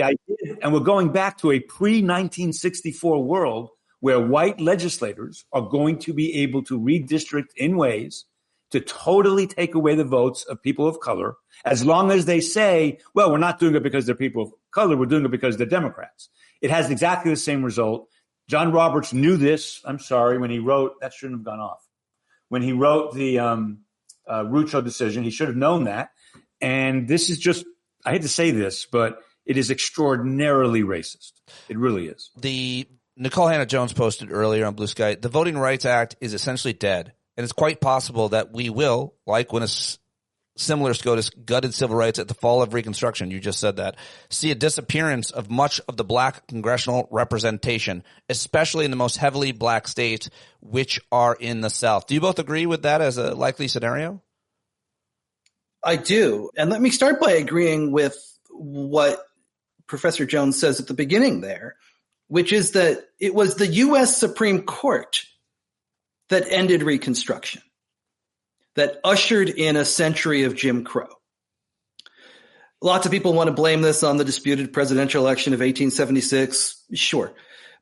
we're going back to a pre-1964 world where white legislators are going to be able to redistrict in ways to totally take away the votes of people of color, as long as they say, well, we're not doing it because they're people of color, we're doing it because they're Democrats. It has exactly the same result. John Roberts knew this, when he wrote, that shouldn't have gone off. When he wrote the Rucho decision, he should have known that. And this is just, I hate to say this, but it is extraordinarily racist. It really is. The Nicole Hannah-Jones posted earlier on Blue Sky, the Voting Rights Act is essentially dead. And it's quite possible that we will, like when a similar SCOTUS gutted civil rights at the fall of Reconstruction, you just said that, see a disappearance of much of the black congressional representation, especially in the most heavily black states, which are in the South. Do you both agree with that as a likely scenario? I do. And let me start by agreeing with what Professor Jones says at the beginning there, which is that it was the U.S. Supreme Court that ended Reconstruction, that ushered in a century of Jim Crow. Lots of people want to blame this on the disputed presidential election of 1876. Sure.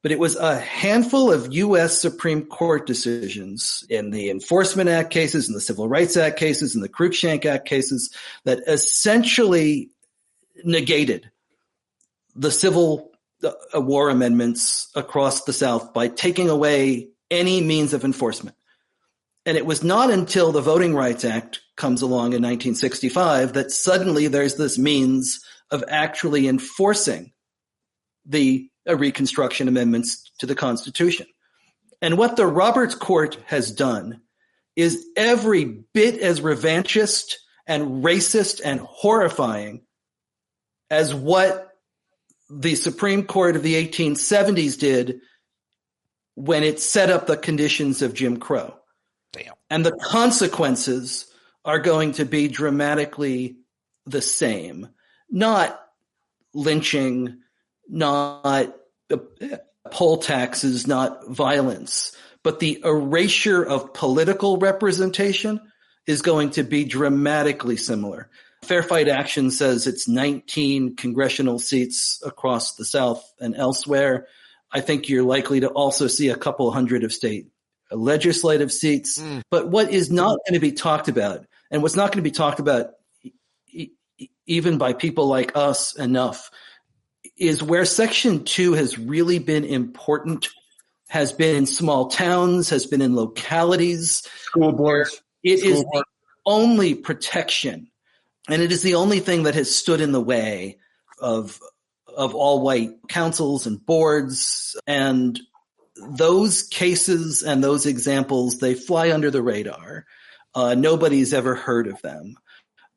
But it was a handful of U.S. Supreme Court decisions in the Enforcement Act cases, in the Civil Rights Act cases, in the Cruikshank Act cases that essentially negated the Civil War amendments across the South by taking away any means of enforcement. And it was not until the Voting Rights Act comes along in 1965 that suddenly there's this means of actually enforcing the Reconstruction amendments to the Constitution. And what the Roberts Court has done is every bit as revanchist and racist and horrifying as what the Supreme Court of the 1870s did when it set up the conditions of Jim Crow. Damn. And the consequences are going to be dramatically the same. Not lynching, not poll taxes, not violence, but the erasure of political representation is going to be dramatically similar. Fair Fight Action says it's 19 congressional seats across the South and elsewhere. I think you're likely to also see a couple hundred of state legislative seats. But what is not going to be talked about, and what's not going to be talked about even by people like us enough, is where Section 2 has really been important, has been in small towns, has been in localities. School boards. It is the only protection, and it is the only thing that has stood in the way of all white councils and boards. And those cases and those examples, they fly under the radar. Nobody's ever heard of them.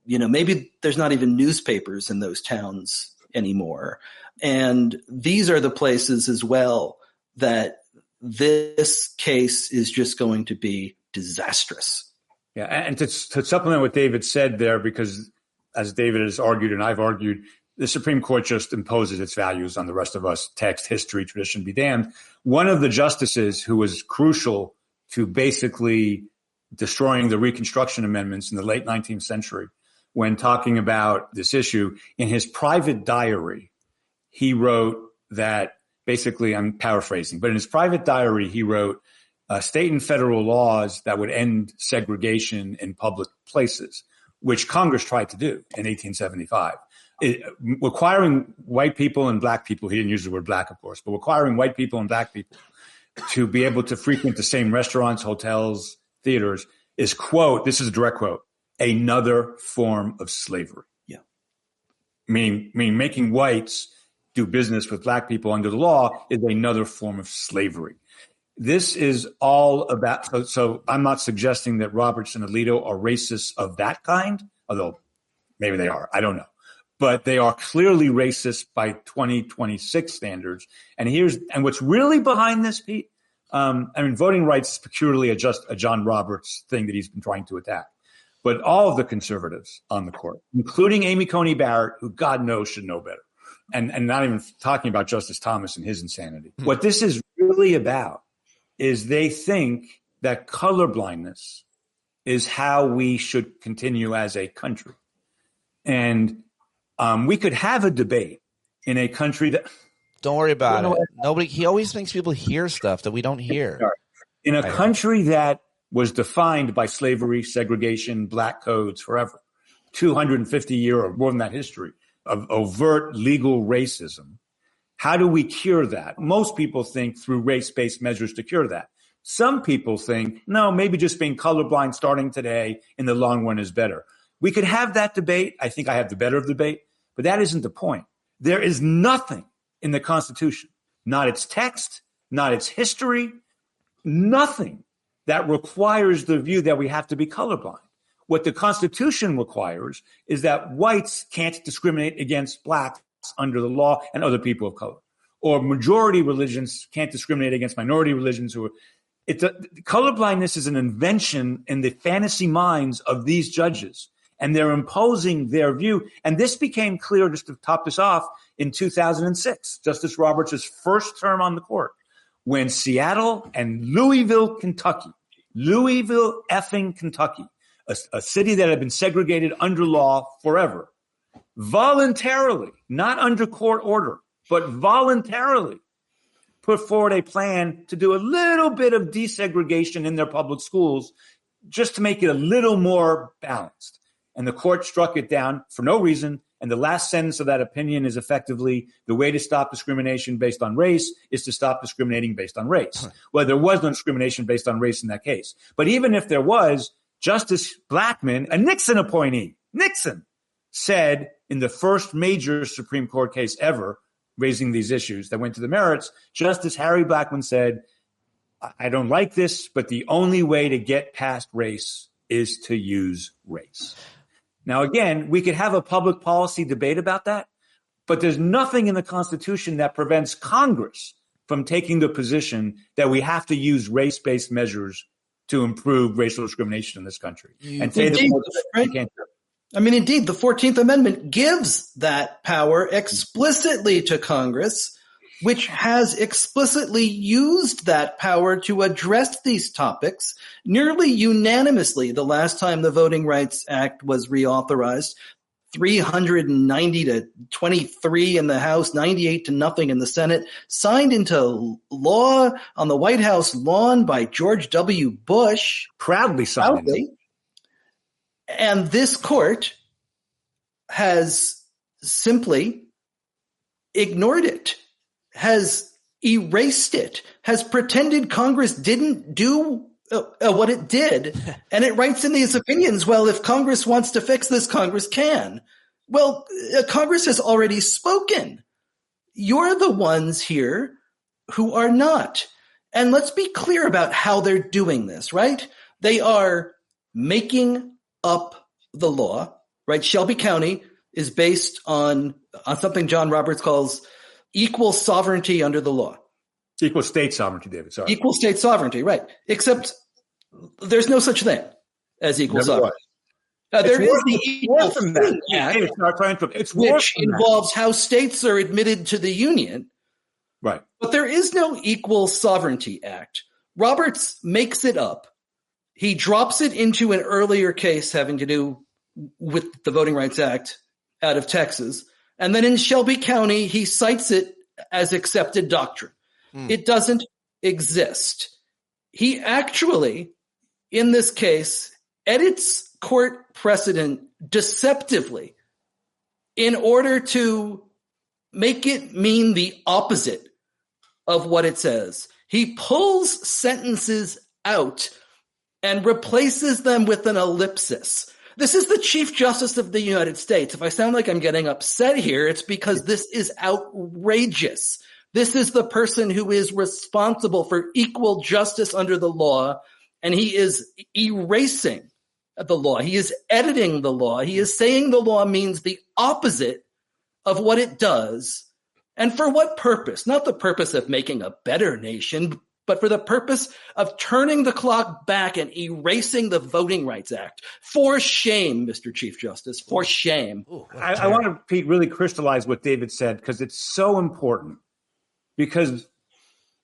You know, maybe there's not even newspapers in those towns anymore. And these are the places as well that this case is just going to be disastrous. Yeah, and to supplement what David said there, because as David has argued and I've argued, the Supreme Court just imposes its values on the rest of us. Text, history, tradition be damned. One of the justices who was crucial to basically destroying the Reconstruction amendments in the late 19th century, when talking about this issue, in his private diary, he wrote that, basically, I'm paraphrasing, but in his private diary, he wrote state and federal laws that would end segregation in public places, which Congress tried to do in 1875. Requiring white people and black people, he didn't use the word black, of course, but requiring white people and black people to be able to frequent the same restaurants, hotels, theaters is, quote, this is a direct quote, another form of slavery. Yeah. Meaning making whites do business with black people under the law is another form of slavery. This is all about, so I'm not suggesting that Roberts and Alito are racists of that kind, although maybe they are, I don't know. But they are clearly racist by 2026 standards. And what's really behind this, Pete, voting rights is peculiarly a John Roberts thing that he's been trying to attack. But all of the conservatives on the court, including Amy Coney Barrett, who God knows should know better, and not even talking about Justice Thomas and his insanity. What this is really about is they think that colorblindness is how we should continue as a country. And we could have a debate in a country that... Don't worry about it. Nobody. He always thinks people hear stuff that we don't hear. In a country that was defined by slavery, segregation, black codes forever, 250-year or more than that history of overt legal racism, how do we cure that? Most people think through race-based measures to cure that. Some people think, no, maybe just being colorblind starting today in the long run is better. We could have that debate. I think I have the better of the debate, but that isn't the point. There is nothing in the Constitution, not its text, not its history, nothing that requires the view that we have to be colorblind. What the Constitution requires is that whites can't discriminate against blacks under the law and other people of color, or majority religions can't discriminate against minority religions. Colorblindness is an invention in the fantasy minds of these judges, and they're imposing their view. And this became clear, just to top this off, in 2006, Justice Roberts' first term on the court, when Seattle and Louisville effing Kentucky, a city that had been segregated under law forever, voluntarily, not under court order, but voluntarily put forward a plan to do a little bit of desegregation in their public schools just to make it a little more balanced. And the court struck it down for no reason. And the last sentence of that opinion is effectively the way to stop discrimination based on race is to stop discriminating based on race. Well, there was no discrimination based on race in that case. But even if there was, Justice Blackmun, a Nixon appointee, Nixon, said in the first major Supreme Court case ever raising these issues that went to the merits, Justice Harry Blackmun said, I don't like this, but the only way to get past race is to use race. Now, again, we could have a public policy debate about that, but there's nothing in the Constitution that prevents Congress from taking the position that we have to use race-based measures to improve racial discrimination in this country. And say Indeed, that can't do it. I mean, indeed, the 14th Amendment gives that power explicitly to Congress, which has explicitly used that power to address these topics nearly unanimously the last time the Voting Rights Act was reauthorized. 390 to 23 in the House, 98 to nothing in the Senate, signed into law on the White House lawn by George W. Bush. Proudly signed. And this court has simply ignored it, has erased it, has pretended Congress didn't do what it did. And it writes in these opinions, well, if Congress wants to fix this, Congress can. Well, Congress has already spoken. You're the ones here who are not. And let's be clear about how they're doing this, right? They are making up the law, right? Shelby County is based on something John Roberts calls equal sovereignty under the law. Equal state sovereignty, David. Sorry. Equal state sovereignty, right. Except there's no such thing as equal sovereignty. There is the Equal Footing Act, which involves how states are admitted to the Union. Right. But there is no Equal Sovereignty Act. Roberts makes it up. He drops it into an earlier case having to do with the Voting Rights Act out of Texas. And then in Shelby County, he cites it as accepted doctrine. It doesn't exist. He actually, in this case, edits court precedent deceptively in order to make it mean the opposite of what it says. He pulls sentences out and replaces them with an ellipsis. This is the Chief Justice of the United States. If I sound like I'm getting upset here, it's because this is outrageous. This is the person who is responsible for equal justice under the law, and he is erasing the law. He is editing the law. He is saying the law means the opposite of what it does. And for what purpose? Not the purpose of making a better nation, but for the purpose of turning the clock back and erasing the Voting Rights Act. For shame, Mr. Chief Justice, for shame. I want to, Pete, really crystallize what David said because it's so important. Because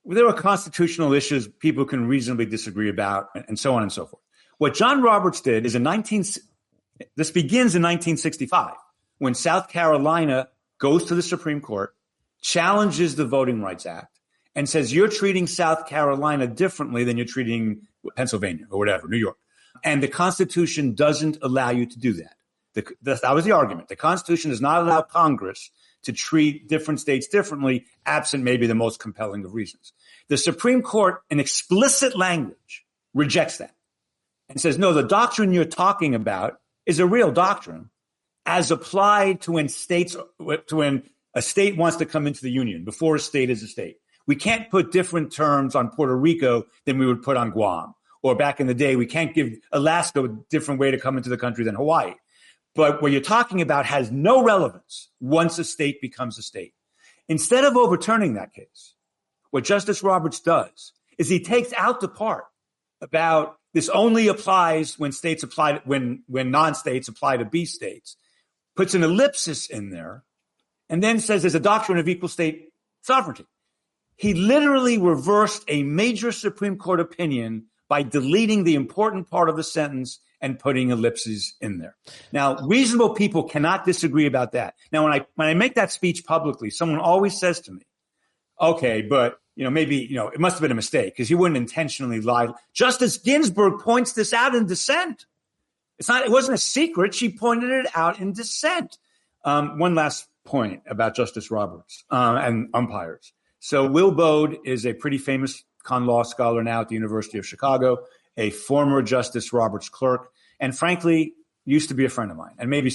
there are constitutional issues people can reasonably disagree about and so on and so forth. What John Roberts did is this begins in 1965 when South Carolina goes to the Supreme Court, challenges the Voting Rights Act, and says you're treating South Carolina differently than you're treating Pennsylvania or whatever, New York. And the Constitution doesn't allow you to do that. That was the argument. The Constitution does not allow Congress to treat different states differently, absent maybe the most compelling of reasons. The Supreme Court, in explicit language, rejects that and says, no, the doctrine you're talking about is a real doctrine as applied to when a state wants to come into the Union, before a state is a state. We can't put different terms on Puerto Rico than we would put on Guam. Or back in the day, we can't give Alaska a different way to come into the country than Hawaii. But what you're talking about has no relevance once a state becomes a state. Instead of overturning that case, what Justice Roberts does is he takes out the part about this only applies when states apply when non-states apply to B states, puts an ellipsis in there, and then says there's a doctrine of equal state sovereignty. He literally reversed a major Supreme Court opinion by deleting the important part of the sentence and putting ellipses in there. Now, reasonable people cannot disagree about that. Now, when I make that speech publicly, someone always says to me, okay, but maybe, it must have been a mistake because he wouldn't intentionally lie. Justice Ginsburg points this out in dissent. It wasn't a secret. She pointed it out in dissent. One last point about Justice Roberts and umpires. So Will Bode is a pretty famous con law scholar now at the University of Chicago, a former Justice Roberts clerk, and frankly, used to be a friend of mine. And maybe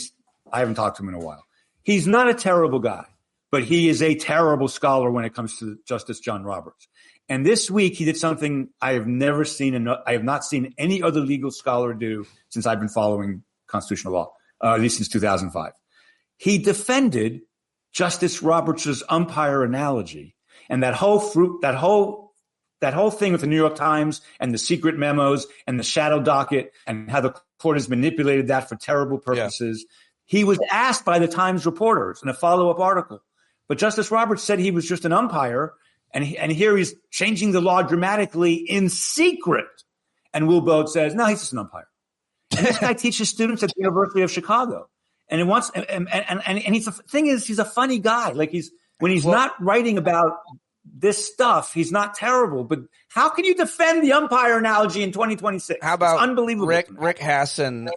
I haven't talked to him in a while. He's not a terrible guy, but he is a terrible scholar when it comes to Justice John Roberts. And this week he did something I have never seen, and I have not seen any other legal scholar do since I've been following constitutional law, at least since 2005. He defended Justice Roberts' umpire analogy and that whole thing with the New York Times and the secret memos and the shadow docket and how the court has manipulated that for terrible purposes. Yeah. He was asked by the Times reporters in a follow-up article, but Justice Roberts said he was just an umpire. And here he's changing the law dramatically in secret. And Will Bode says, no, he's just an umpire. And this guy teaches students at the University of Chicago. And the thing is, he's a funny guy. Like when he's not writing about this stuff, he's not terrible. But how can you defend the umpire analogy in 2026? How about it's unbelievable? Rick Hasson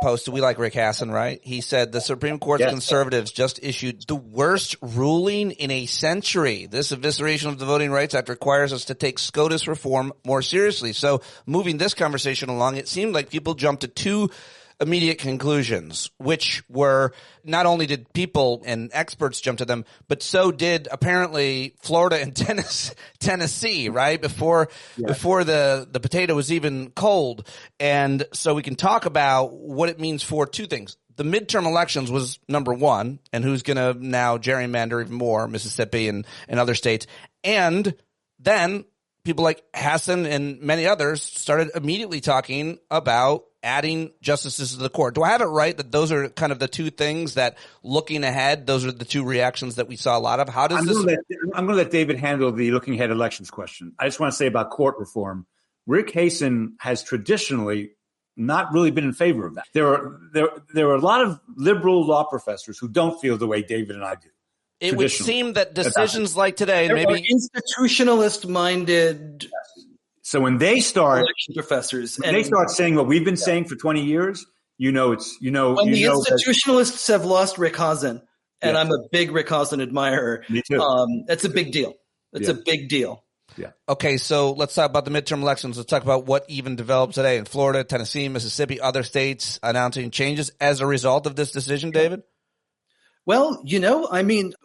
posted, we like Rick Hasson, right? He said the Supreme Court's conservatives just issued the worst ruling in a century. This evisceration of the Voting Rights Act requires us to take SCOTUS reform more seriously. So moving this conversation along, it seemed like people jumped to two immediate conclusions, which were not only did people and experts jump to them, but so did apparently Florida and Tennessee, right? Before the potato was even cold. And so we can talk about what it means for two things. The midterm elections was number one, and who's going to now gerrymander even more, Mississippi and other states. And then people like Hasson and many others started immediately talking about adding justices to the court. Do I have it right that those are kind of the two things that, looking ahead, those are the two reactions that we saw a lot of? How does I'm going to let David handle the looking ahead elections question. I just want to say about court reform, Rick Hasson has traditionally not really been in favor of that. There are a lot of liberal law professors who don't feel the way David and I do. It would seem that decisions like today, there maybe are institutionalist-minded. So when they start, professors, they start saying what we've been saying for 20 years, when the institutionalists have lost Rick Hasson, and I'm a big Rick Hasson admirer. Me too. That's a big deal. It's a big deal. Yeah. Okay, so let's talk about the midterm elections. Let's talk about what even developed today in Florida, Tennessee, Mississippi, other states announcing changes as a result of this decision, David? Well,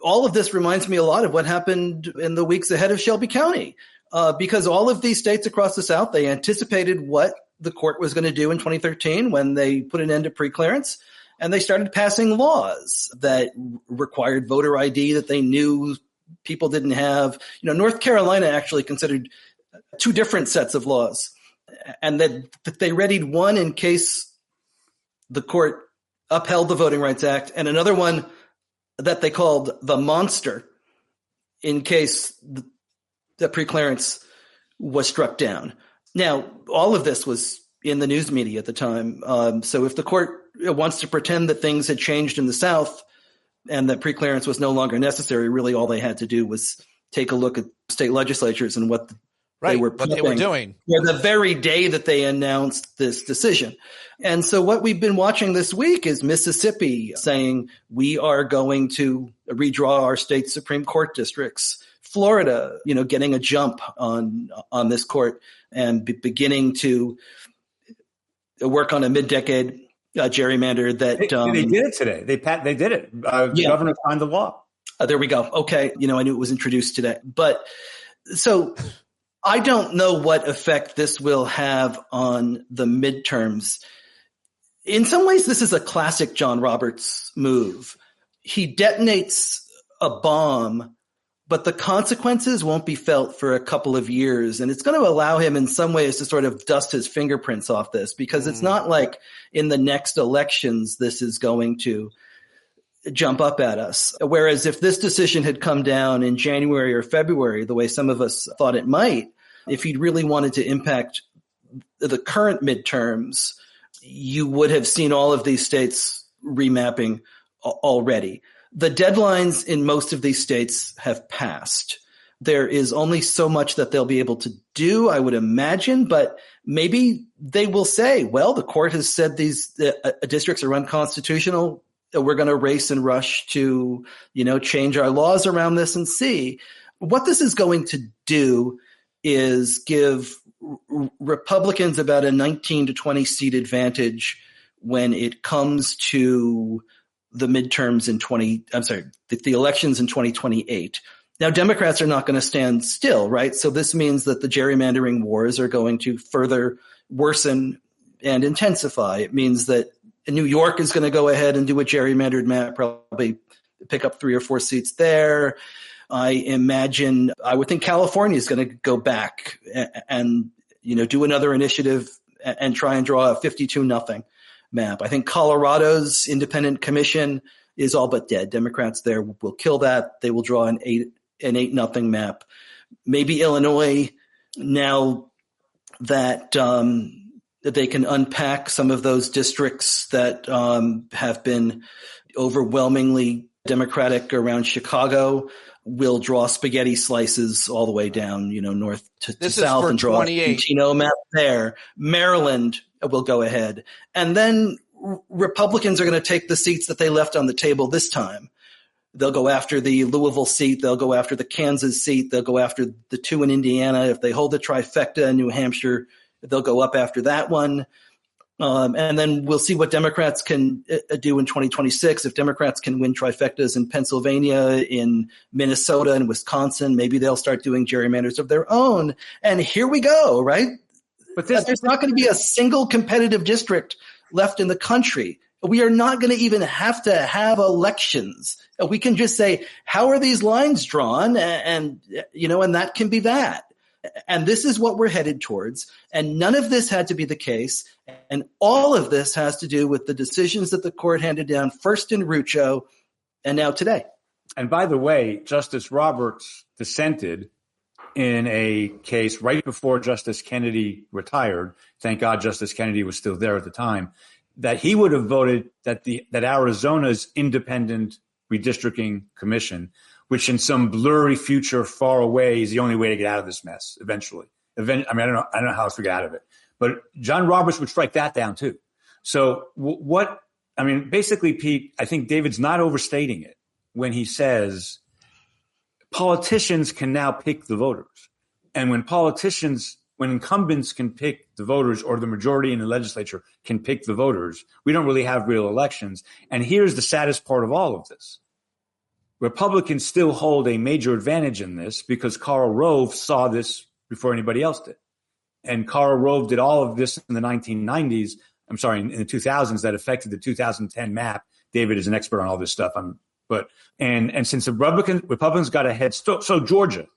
all of this reminds me a lot of what happened in the weeks ahead of Shelby County. Because all of these states across the South, they anticipated what the court was going to do in 2013 when they put an end to preclearance, and they started passing laws that required voter ID that they knew people didn't have. North Carolina actually considered two different sets of laws, and that they readied one in case the court upheld the Voting Rights Act, and another one that they called the monster in case the preclearance was struck down. Now, all of this was in the news media at the time. So if the court wants to pretend that things had changed in the South and that preclearance was no longer necessary, really all they had to do was take a look at state legislatures and what they were doing the very day that they announced this decision. And so what we've been watching this week is Mississippi saying we are going to redraw our state Supreme Court districts. Florida, getting a jump on this court and beginning to work on a mid-decade gerrymander that they did it today. They did it. The governor signed the law. There we go. Okay, I knew it was introduced today, but so I don't know what effect this will have on the midterms. In some ways, this is a classic John Roberts move. He detonates a bomb, but the consequences won't be felt for a couple of years. And it's going to allow him in some ways to sort of dust his fingerprints off this, because it's not like in the next elections this is going to jump up at us. Whereas if this decision had come down in January or February, the way some of us thought it might, if he'd really wanted to impact the current midterms, you would have seen all of these states remapping already. The deadlines in most of these states have passed, there is only so much that they'll be able to do, I would imagine, but maybe they will say, well, the court has said these districts are unconstitutional. We're going to race and rush to, change our laws around this and see. What this is going to do is give Republicans about a 19 to 20 seat advantage when it comes to the midterms in the elections in 2028. Now, Democrats are not going to stand still, right? So this means that the gerrymandering wars are going to further worsen and intensify. It means that New York is going to go ahead and do a gerrymandered map, probably pick up 3 or 4 seats there. I would think California is going to go back and do another initiative and try and draw a 52-0 map. I think Colorado's independent commission is all but dead. Democrats there will kill that. They will draw an 8-0 map. Maybe Illinois, now that they can unpack some of those districts that have been overwhelmingly Democratic around Chicago, will draw spaghetti slices all the way down, north to south and draw a Latino map there. Maryland will go ahead. And then Republicans are going to take the seats that they left on the table this time. They'll go after the Louisville seat. They'll go after the Kansas seat. They'll go after the 2 in Indiana. If they hold the trifecta in New Hampshire, they'll go up after that one. And then we'll see what Democrats can do in 2026. If Democrats can win trifectas in Pennsylvania, in Minnesota, and Wisconsin, maybe they'll start doing gerrymanders of their own. And here we go, right? But there's not going to be a single competitive district left in the country. We are not going to even have to have elections. We can just say, how are these lines drawn? And that can be that. And this is what we're headed towards. And none of this had to be the case. And all of this has to do with the decisions that the court handed down first in Rucho and now today. And by the way, Justice Roberts dissented in a case right before Justice Kennedy retired. Thank God Justice Kennedy was still there at the time. That he would have voted that Arizona's independent redistricting commission, which in some blurry future far away is the only way to get out of this mess eventually. I don't know how else to get out of it. But John Roberts would strike that down too. So basically, Pete, I think David's not overstating it when he says politicians can now pick the voters. And when incumbents can pick the voters, or the majority in the legislature can pick the voters, we don't really have real elections. And here's the saddest part of all of this. Republicans still hold a major advantage in this because Karl Rove saw this before anybody else did. And Karl Rove did all of this in the 1990s. In the 2000s that affected the 2010 map. David is an expert on all this stuff. And since the Republicans got ahead, so Georgia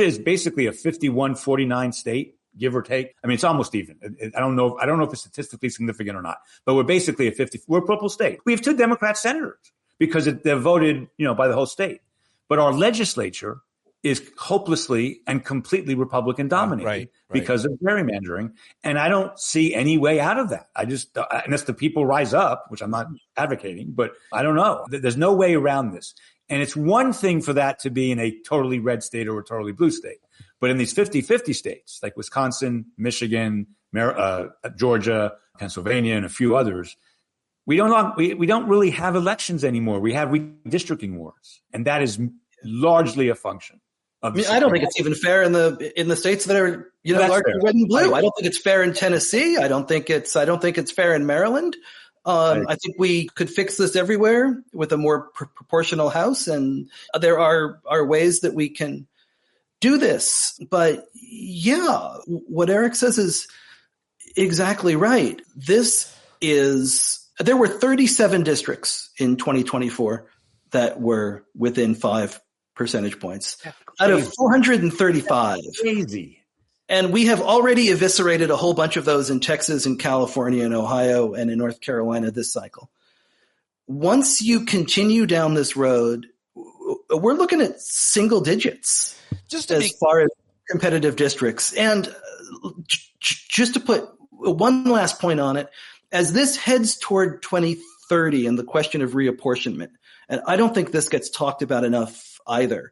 is basically a 51-49 state, give or take. I mean, it's almost even. I don't know if it's statistically significant or not, but we're basically we're a purple state. We have 2 Democrat senators because they're voted, by the whole state. But our legislature is hopelessly and completely Republican dominated because of gerrymandering. And I don't see any way out of that. Unless the people rise up, which I'm not advocating, but I don't know. There's no way around this. And it's one thing for that to be in a totally red state or a totally blue state. But in these 50-50 states like Wisconsin, Michigan, Georgia, Pennsylvania, and a few others, we don't really have elections anymore. We have redistricting wars. And that is largely a function. I don't think it's even fair in the states that are largely red and blue. I don't think it's fair in Tennessee. I don't think it's fair in Maryland. I think we could fix this everywhere with a more proportional House, and there are ways that we can do this. But yeah, what Eric says is exactly right. There were 37 districts in 2024 that were within 5 percentage points out of 435. Crazy. And we have already eviscerated a whole bunch of those in Texas and California and Ohio and in North Carolina this cycle. Once you continue down this road, we're looking at single digits far as competitive districts. And just to put one last point on it, as this heads toward 2030 and the question of reapportionment, and I don't think this gets talked about enough either,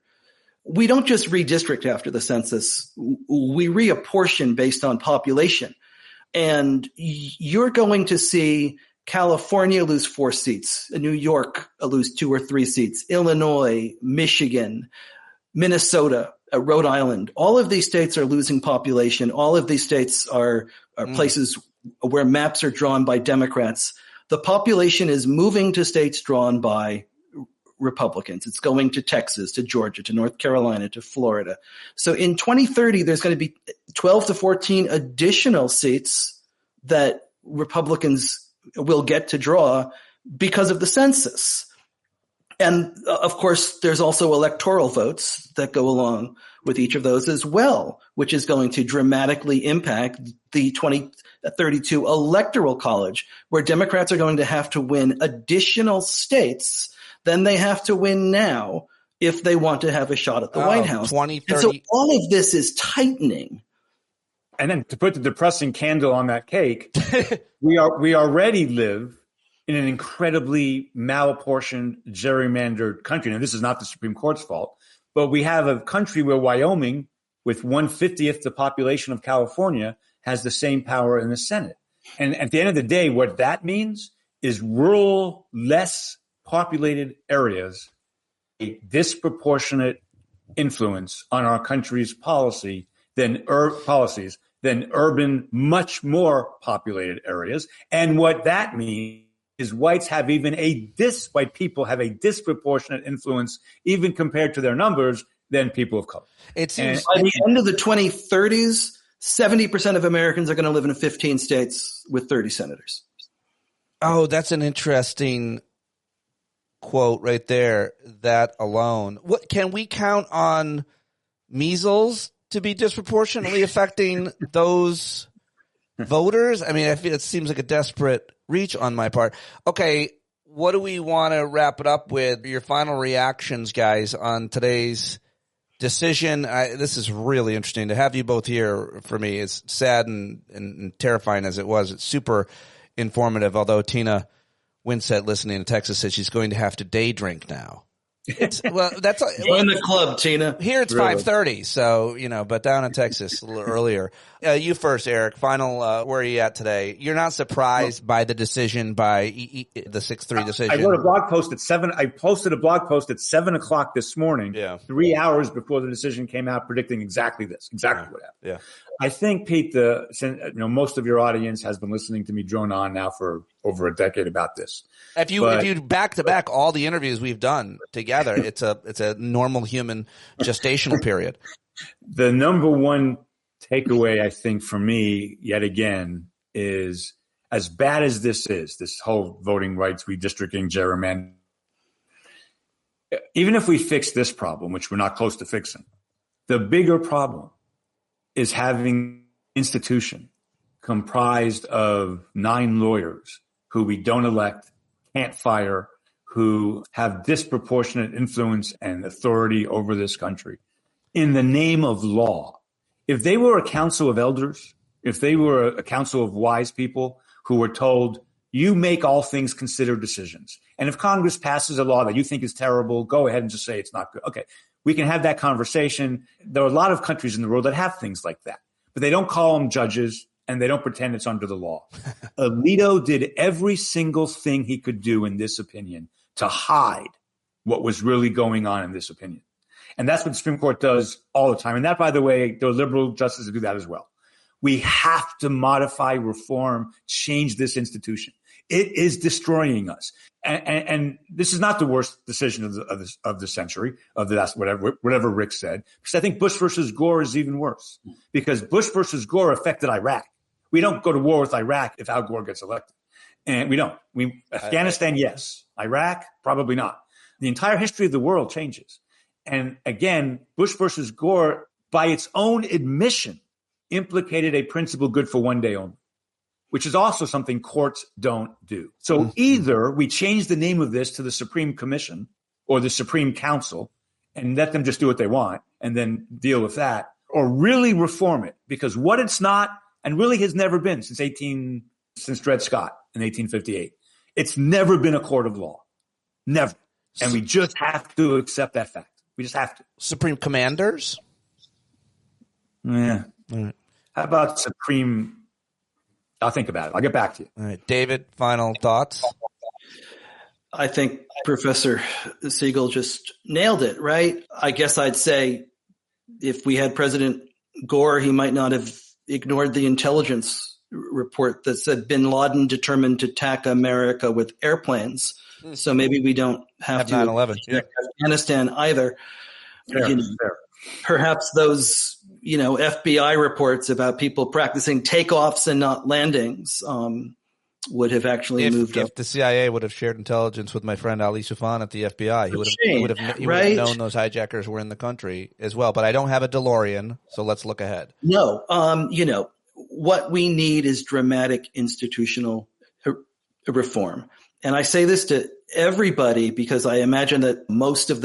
we don't just redistrict after the census. We reapportion based on population. And you're going to see California lose 4 seats, New York lose 2 or 3 seats, Illinois, Michigan, Minnesota, Rhode Island. All of these states are losing population. All of these states are places where maps are drawn by Democrats. The population is moving to states drawn by Republicans. It's going to Texas, to Georgia, to North Carolina, to Florida. So in 2030, there's going to be 12 to 14 additional seats that Republicans will get to draw because of the census. And of course, there's also electoral votes that go along with each of those as well, which is going to dramatically impact the 2032 electoral college, where Democrats are going to have to win additional states than they have to win now if they want to have a shot at the White House. 2030. And so all of this is tightening. And then to put the depressing candle on that cake, we already live in an incredibly malapportioned, gerrymandered country. Now, this is not the Supreme Court's fault, but we have a country where Wyoming, with 1/50th the population of California, has the same power in the Senate. And at the end of the day, what that means is rural, less populated areas, a disproportionate influence on our country's policies than urban, much more populated areas. And what that means is white people have a disproportionate influence, even compared to their numbers, than people of color. It seems by the end of the 2030s, 70% of Americans are going to live in 15 states with 30 senators. Oh, that's an interesting quote right there. That alone. What can we count on measles to be disproportionately affecting those voters? I mean, I feel it seems like a desperate reach on my part. Okay, what do we want to wrap it up with? Your final reactions, guys, on today's decision. This is really interesting to have you both here. For me, it's sad and terrifying as it was. It's super informative, although Tina Winsett, listening in Texas, said she's going to have to day drink now. Well, that's join the club, Tina. Here it's 5:30, so but down in Texas a little earlier. You first, Eric. Final, where are you at today? You're not surprised by the decision, by the 6-3 decision. I wrote a blog post at 7. I posted a blog post at 7:00 this morning. 3 hours before the decision came out, predicting exactly what happened. Yeah. I think, Pete, most of your audience has been listening to me drone on now for over a decade about this. If you back to back all the interviews we've done together, it's a normal human gestational period. The number one takeaway, I think, for me, yet again, is as bad as this is, this whole voting rights, redistricting, gerrymandering, even if we fix this problem, which we're not close to fixing, the bigger problem is having an institution comprised of 9 lawyers who we don't elect, can't fire, who have disproportionate influence and authority over this country in the name of law. If they were a council of elders, if they were a council of wise people who were told, you make all things considered decisions. And if Congress passes a law that you think is terrible, go ahead and just say it's not good. Okay, we can have that conversation. There are a lot of countries in the world that have things like that, but they don't call them judges and they don't pretend it's under the law. Alito did every single thing he could do in this opinion to hide what was really going on in this opinion. And that's what the Supreme Court does all the time. And that, by the way, there are liberal justices who do that as well. We have to modify, reform, change this institution. It is destroying us. And this is not the worst decision of the century, of the last, whatever Rick said. Because I think Bush versus Gore is even worse. Because Bush versus Gore affected Iraq. We don't go to war with Iraq if Al Gore gets elected. And we don't. Afghanistan, yes. Iraq, probably not. The entire history of the world changes. And again, Bush versus Gore, by its own admission, implicated a principle good for one day only, which is also something courts don't do. So either we change the name of this to the Supreme Commission or the Supreme Council and let them just do what they want and then deal with that, or really reform it, because what it's not, and really has never been since Dred Scott in 1858, it's never been a court of law. Never. And we just have to accept that fact. We just have to. Supreme commanders? Yeah. Right. How about supreme? I'll think about it. I'll get back to you. All right. David, final thoughts? I think Professor Segall just nailed it, right? I guess I'd say if we had President Gore, he might not have ignored the intelligence report that said bin Laden determined to attack America with airplanes. So maybe we don't have to 9/11. attack Afghanistan either. Fair. Perhaps those, FBI reports about people practicing takeoffs and not landings would have actually moved up. If the CIA would have shared intelligence with my friend Ali Soufan at the FBI, he would have known those hijackers were in the country as well. But I don't have a DeLorean, so let's look ahead. No, what we need is dramatic institutional reform. And I say this to everybody because I imagine that most of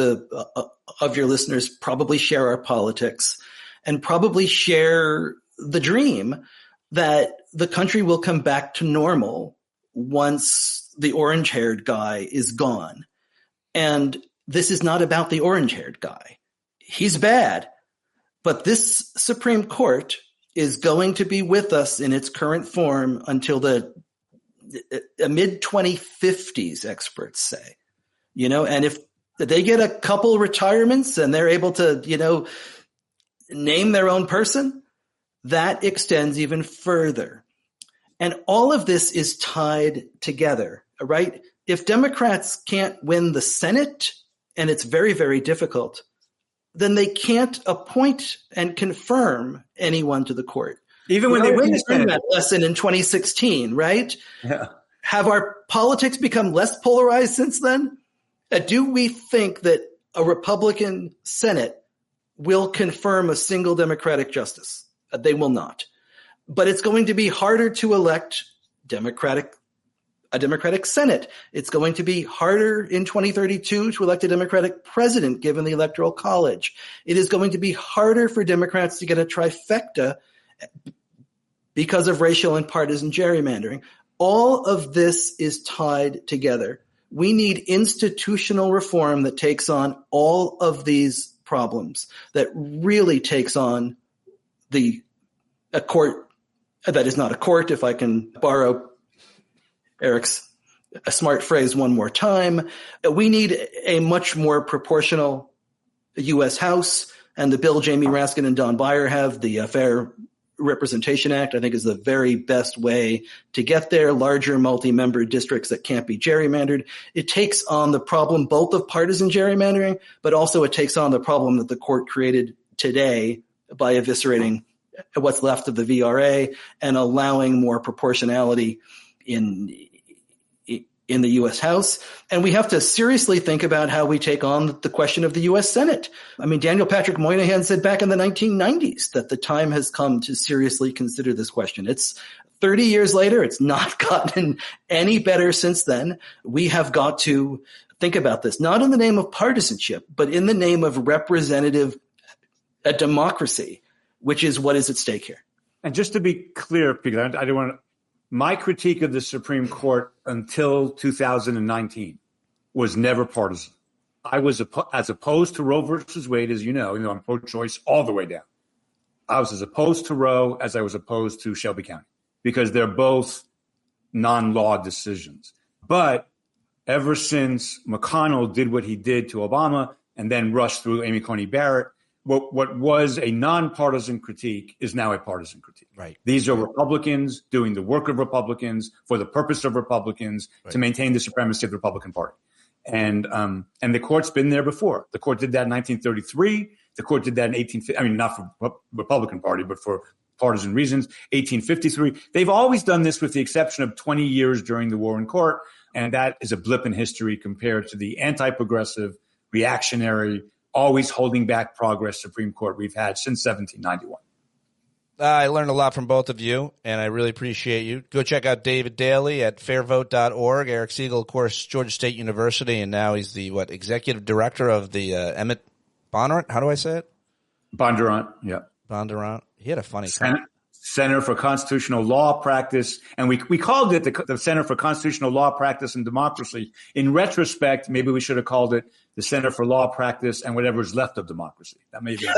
of your listeners probably share our politics and probably share the dream that the country will come back to normal once the orange-haired guy is gone. And this is not about the orange-haired guy. He's bad. But this Supreme Court is going to be with us in its current form until the mid-2050s, experts say. And if they get a couple retirements and they're able to, name their own person, that extends even further. And all of this is tied together, right? If Democrats can't win the Senate, and it's very, very difficult, then they can't appoint and confirm anyone to the court. Even when they win the Senate. That lesson in 2016, right? Yeah. Have our politics become less polarized since then? Do we think that a Republican Senate will confirm a single Democratic justice? They will not. But it's going to be harder to elect a Democratic Senate. It's going to be harder in 2032 to elect a Democratic president, given the Electoral College. It is going to be harder for Democrats to get a trifecta because of racial and partisan gerrymandering. All of this is tied together. We need institutional reform that takes on all of these problems, that really takes on a court that is not a court, if I can borrow Eric's a smart phrase one more time. We need a much more proportional U.S. House, and the bill Jamie Raskin and Don Beyer have, the Fair Representation Act, I think is the very best way to get there. Larger multi-member districts that can't be gerrymandered. It takes on the problem both of partisan gerrymandering, but also it takes on the problem that the court created today by eviscerating what's left of the VRA and allowing more proportionality in the U.S. House. And we have to seriously think about how we take on the question of the U.S. Senate. I mean, Daniel Patrick Moynihan said back in the 1990s that the time has come to seriously consider this question. It's 30 years later. It's not gotten any better since then. We have got to think about this, not in the name of partisanship, but in the name of representative democracy, which is what is at stake here. And just to be clear, because I don't want to, my critique of the Supreme Court until 2019 was never partisan. I was as opposed to Roe versus Wade, as you know, I'm pro-choice all the way down. I was as opposed to Roe as I was opposed to Shelby County because they're both non-law decisions. But ever since McConnell did what he did to Obama and then rushed through Amy Coney Barrett, what was a nonpartisan critique is now a partisan critique. Right. These are Republicans doing the work of Republicans for the purpose of Republicans to maintain the supremacy of the Republican Party. And the court's been there before. The court did that in 1933. The court did that in 1850. I mean, not for Republican Party, but for partisan reasons. 1853. They've always done this with the exception of 20 years during the Warren Court. And that is a blip in history compared to the anti-progressive, reactionary, always holding back progress Supreme Court we've had since 1791. I learned a lot from both of you, and I really appreciate you. Go check out David Daley at fairvote.org. Eric Segall, of course, Georgia State University, and now he's the, executive director of the Emmett Bondurant? How do I say it? Bondurant, yeah. Bondurant. He had a funny Senate Center for Constitutional Law Practice, and we called it the Center for Constitutional Law Practice and Democracy. In retrospect, maybe we should have called it the Center for Law Practice and whatever is left of democracy. That may be.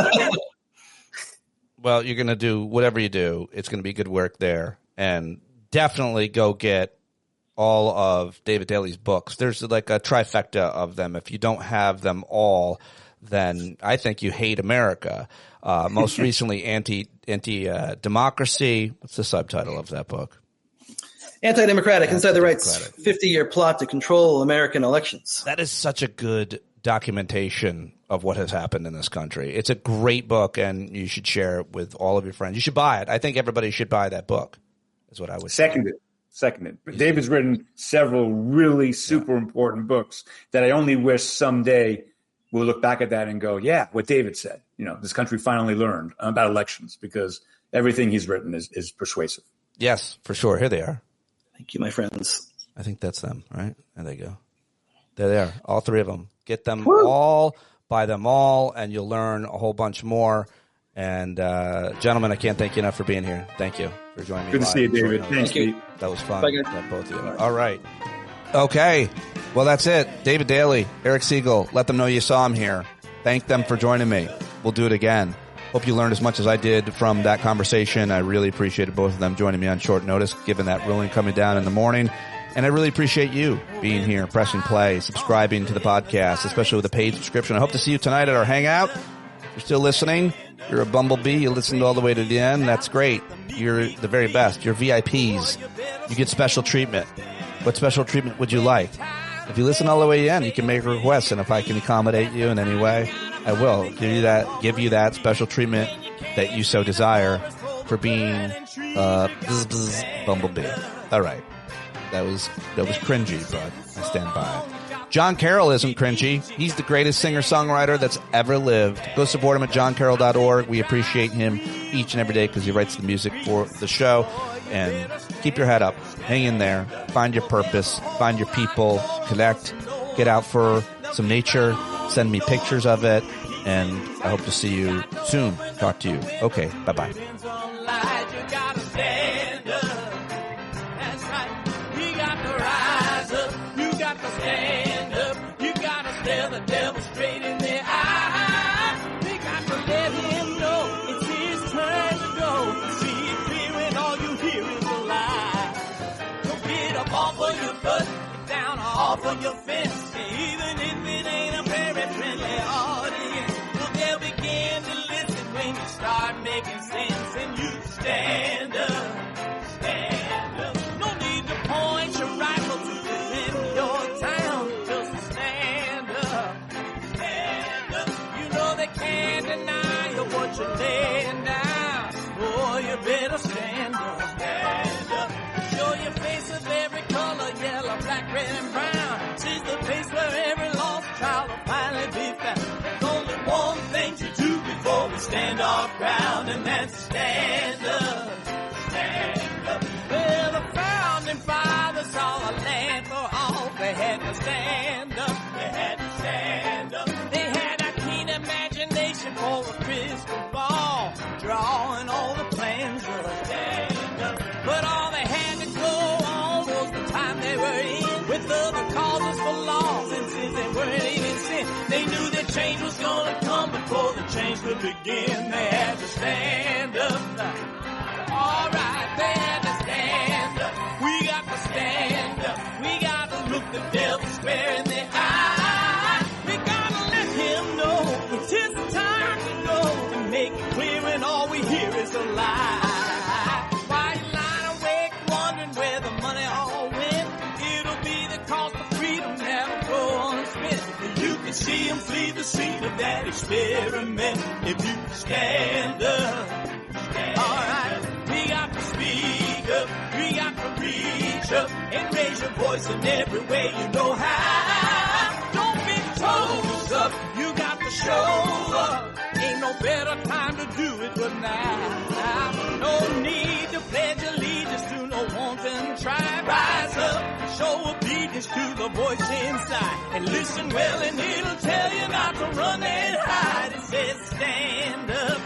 Well, you're going to do whatever you do. It's going to be good work there, and definitely go get all of David Daley's books. There's like a trifecta of them. If you don't have them all, then I think you hate America. Most recently, Anti-Democracy. What's the subtitle of that book? Anti-Democratic, Inside the Right's 50-Year Plot to Control American Elections. That is such a good documentation of what has happened in this country. It's a great book, and you should share it with all of your friends. You should buy it. I think everybody should buy that book, is what I would say. Seconded. David's written several really super important books that I only wish someday we'll look back at that and go, yeah, what David said. This country finally learned about elections, because everything he's written is persuasive. Yes, for sure. Here they are. Thank you, my friends. I think that's them, right? There they go. There they are, all three of them. Get them all, buy them all, and you'll learn a whole bunch more. And gentlemen, I can't thank you enough for being here. Thank you for joining me. Good to see you, David. Thanks, Pete. That was fun. Bye, guys. Both of you. All right. Okay. Well, that's it. David Daley, Eric Segall. Let them know you saw him here. Thank them for joining me. We'll do it again. Hope you learned as much as I did from that conversation. I really appreciated both of them joining me on short notice, given that ruling coming down in the morning. And I really appreciate you being here, pressing play, subscribing to the podcast, especially with a paid subscription. I hope to see you tonight at our hangout. If you're still listening, you're a bumblebee. You listened all the way to the end. That's great. You're the very best. You're VIPs. You get special treatment. What special treatment would you like? If you listen all the way in, you can make a request, and if I can accommodate you in any way, I will give you that special treatment that you so desire for being bumblebee. All right. That was cringy, but I stand by it. John Carroll isn't cringy. He's the greatest singer-songwriter that's ever lived. Go support him at johncarroll.org. We appreciate him each and every day because he writes the music for the show. And keep your head up. Hang in there. Find your purpose. Find your people. Connect. Get out for some nature. Send me pictures of it. And I hope to see you soon. Talk to you. Okay. Bye-bye. The devil straight in the eye. We got to let him know it's his turn to go. See it clear when all you hear is a lie. Don't get up off of your butt, get down off of your fence. Even if it ain't a very friendly audience, well, they'll begin to listen when you start making sense. And you stand up, stand up. No need to point your rifle to defend your town. Just stand up. Can't deny you what you're laying down. Boy, you better stand up. Stand up. Show your face of every color, yellow, black, red, and brown. She's the place where every lost child will finally be found. There's only one thing to do before we stand our ground, and that's stand up. Stand up. Well, the founding fathers saw a land for all. They had to stand up. They had to stand up. They had a keen imagination for a crystal ball, drawing all the plans of stand up. But all they had to go on was the time they were in, with other causes for laws, and since they weren't even sin, they knew that change was gonna come before the change could begin. They had to stand up. All right, they had to stand up. We got to stand up. We got to look the devil square in the eye. We gotta let him know it's his time to go, and make it clear when all we hear is a lie. Why you lying awake wondering where the money all went? It'll be the cost of freedom that'll go unspent. You can see him flee the scene of that experiment if you stand up. Alright, we got to speak up, we got to reach up, and raise your voice in every way you know how. Don't be toes up, you got to show up. Ain't no better time to do it but now. No need to pledge allegiance to no wanton tribe. Rise up, show obedience to the voice inside, and listen well and it'll tell you not to run and hide. It says stand up.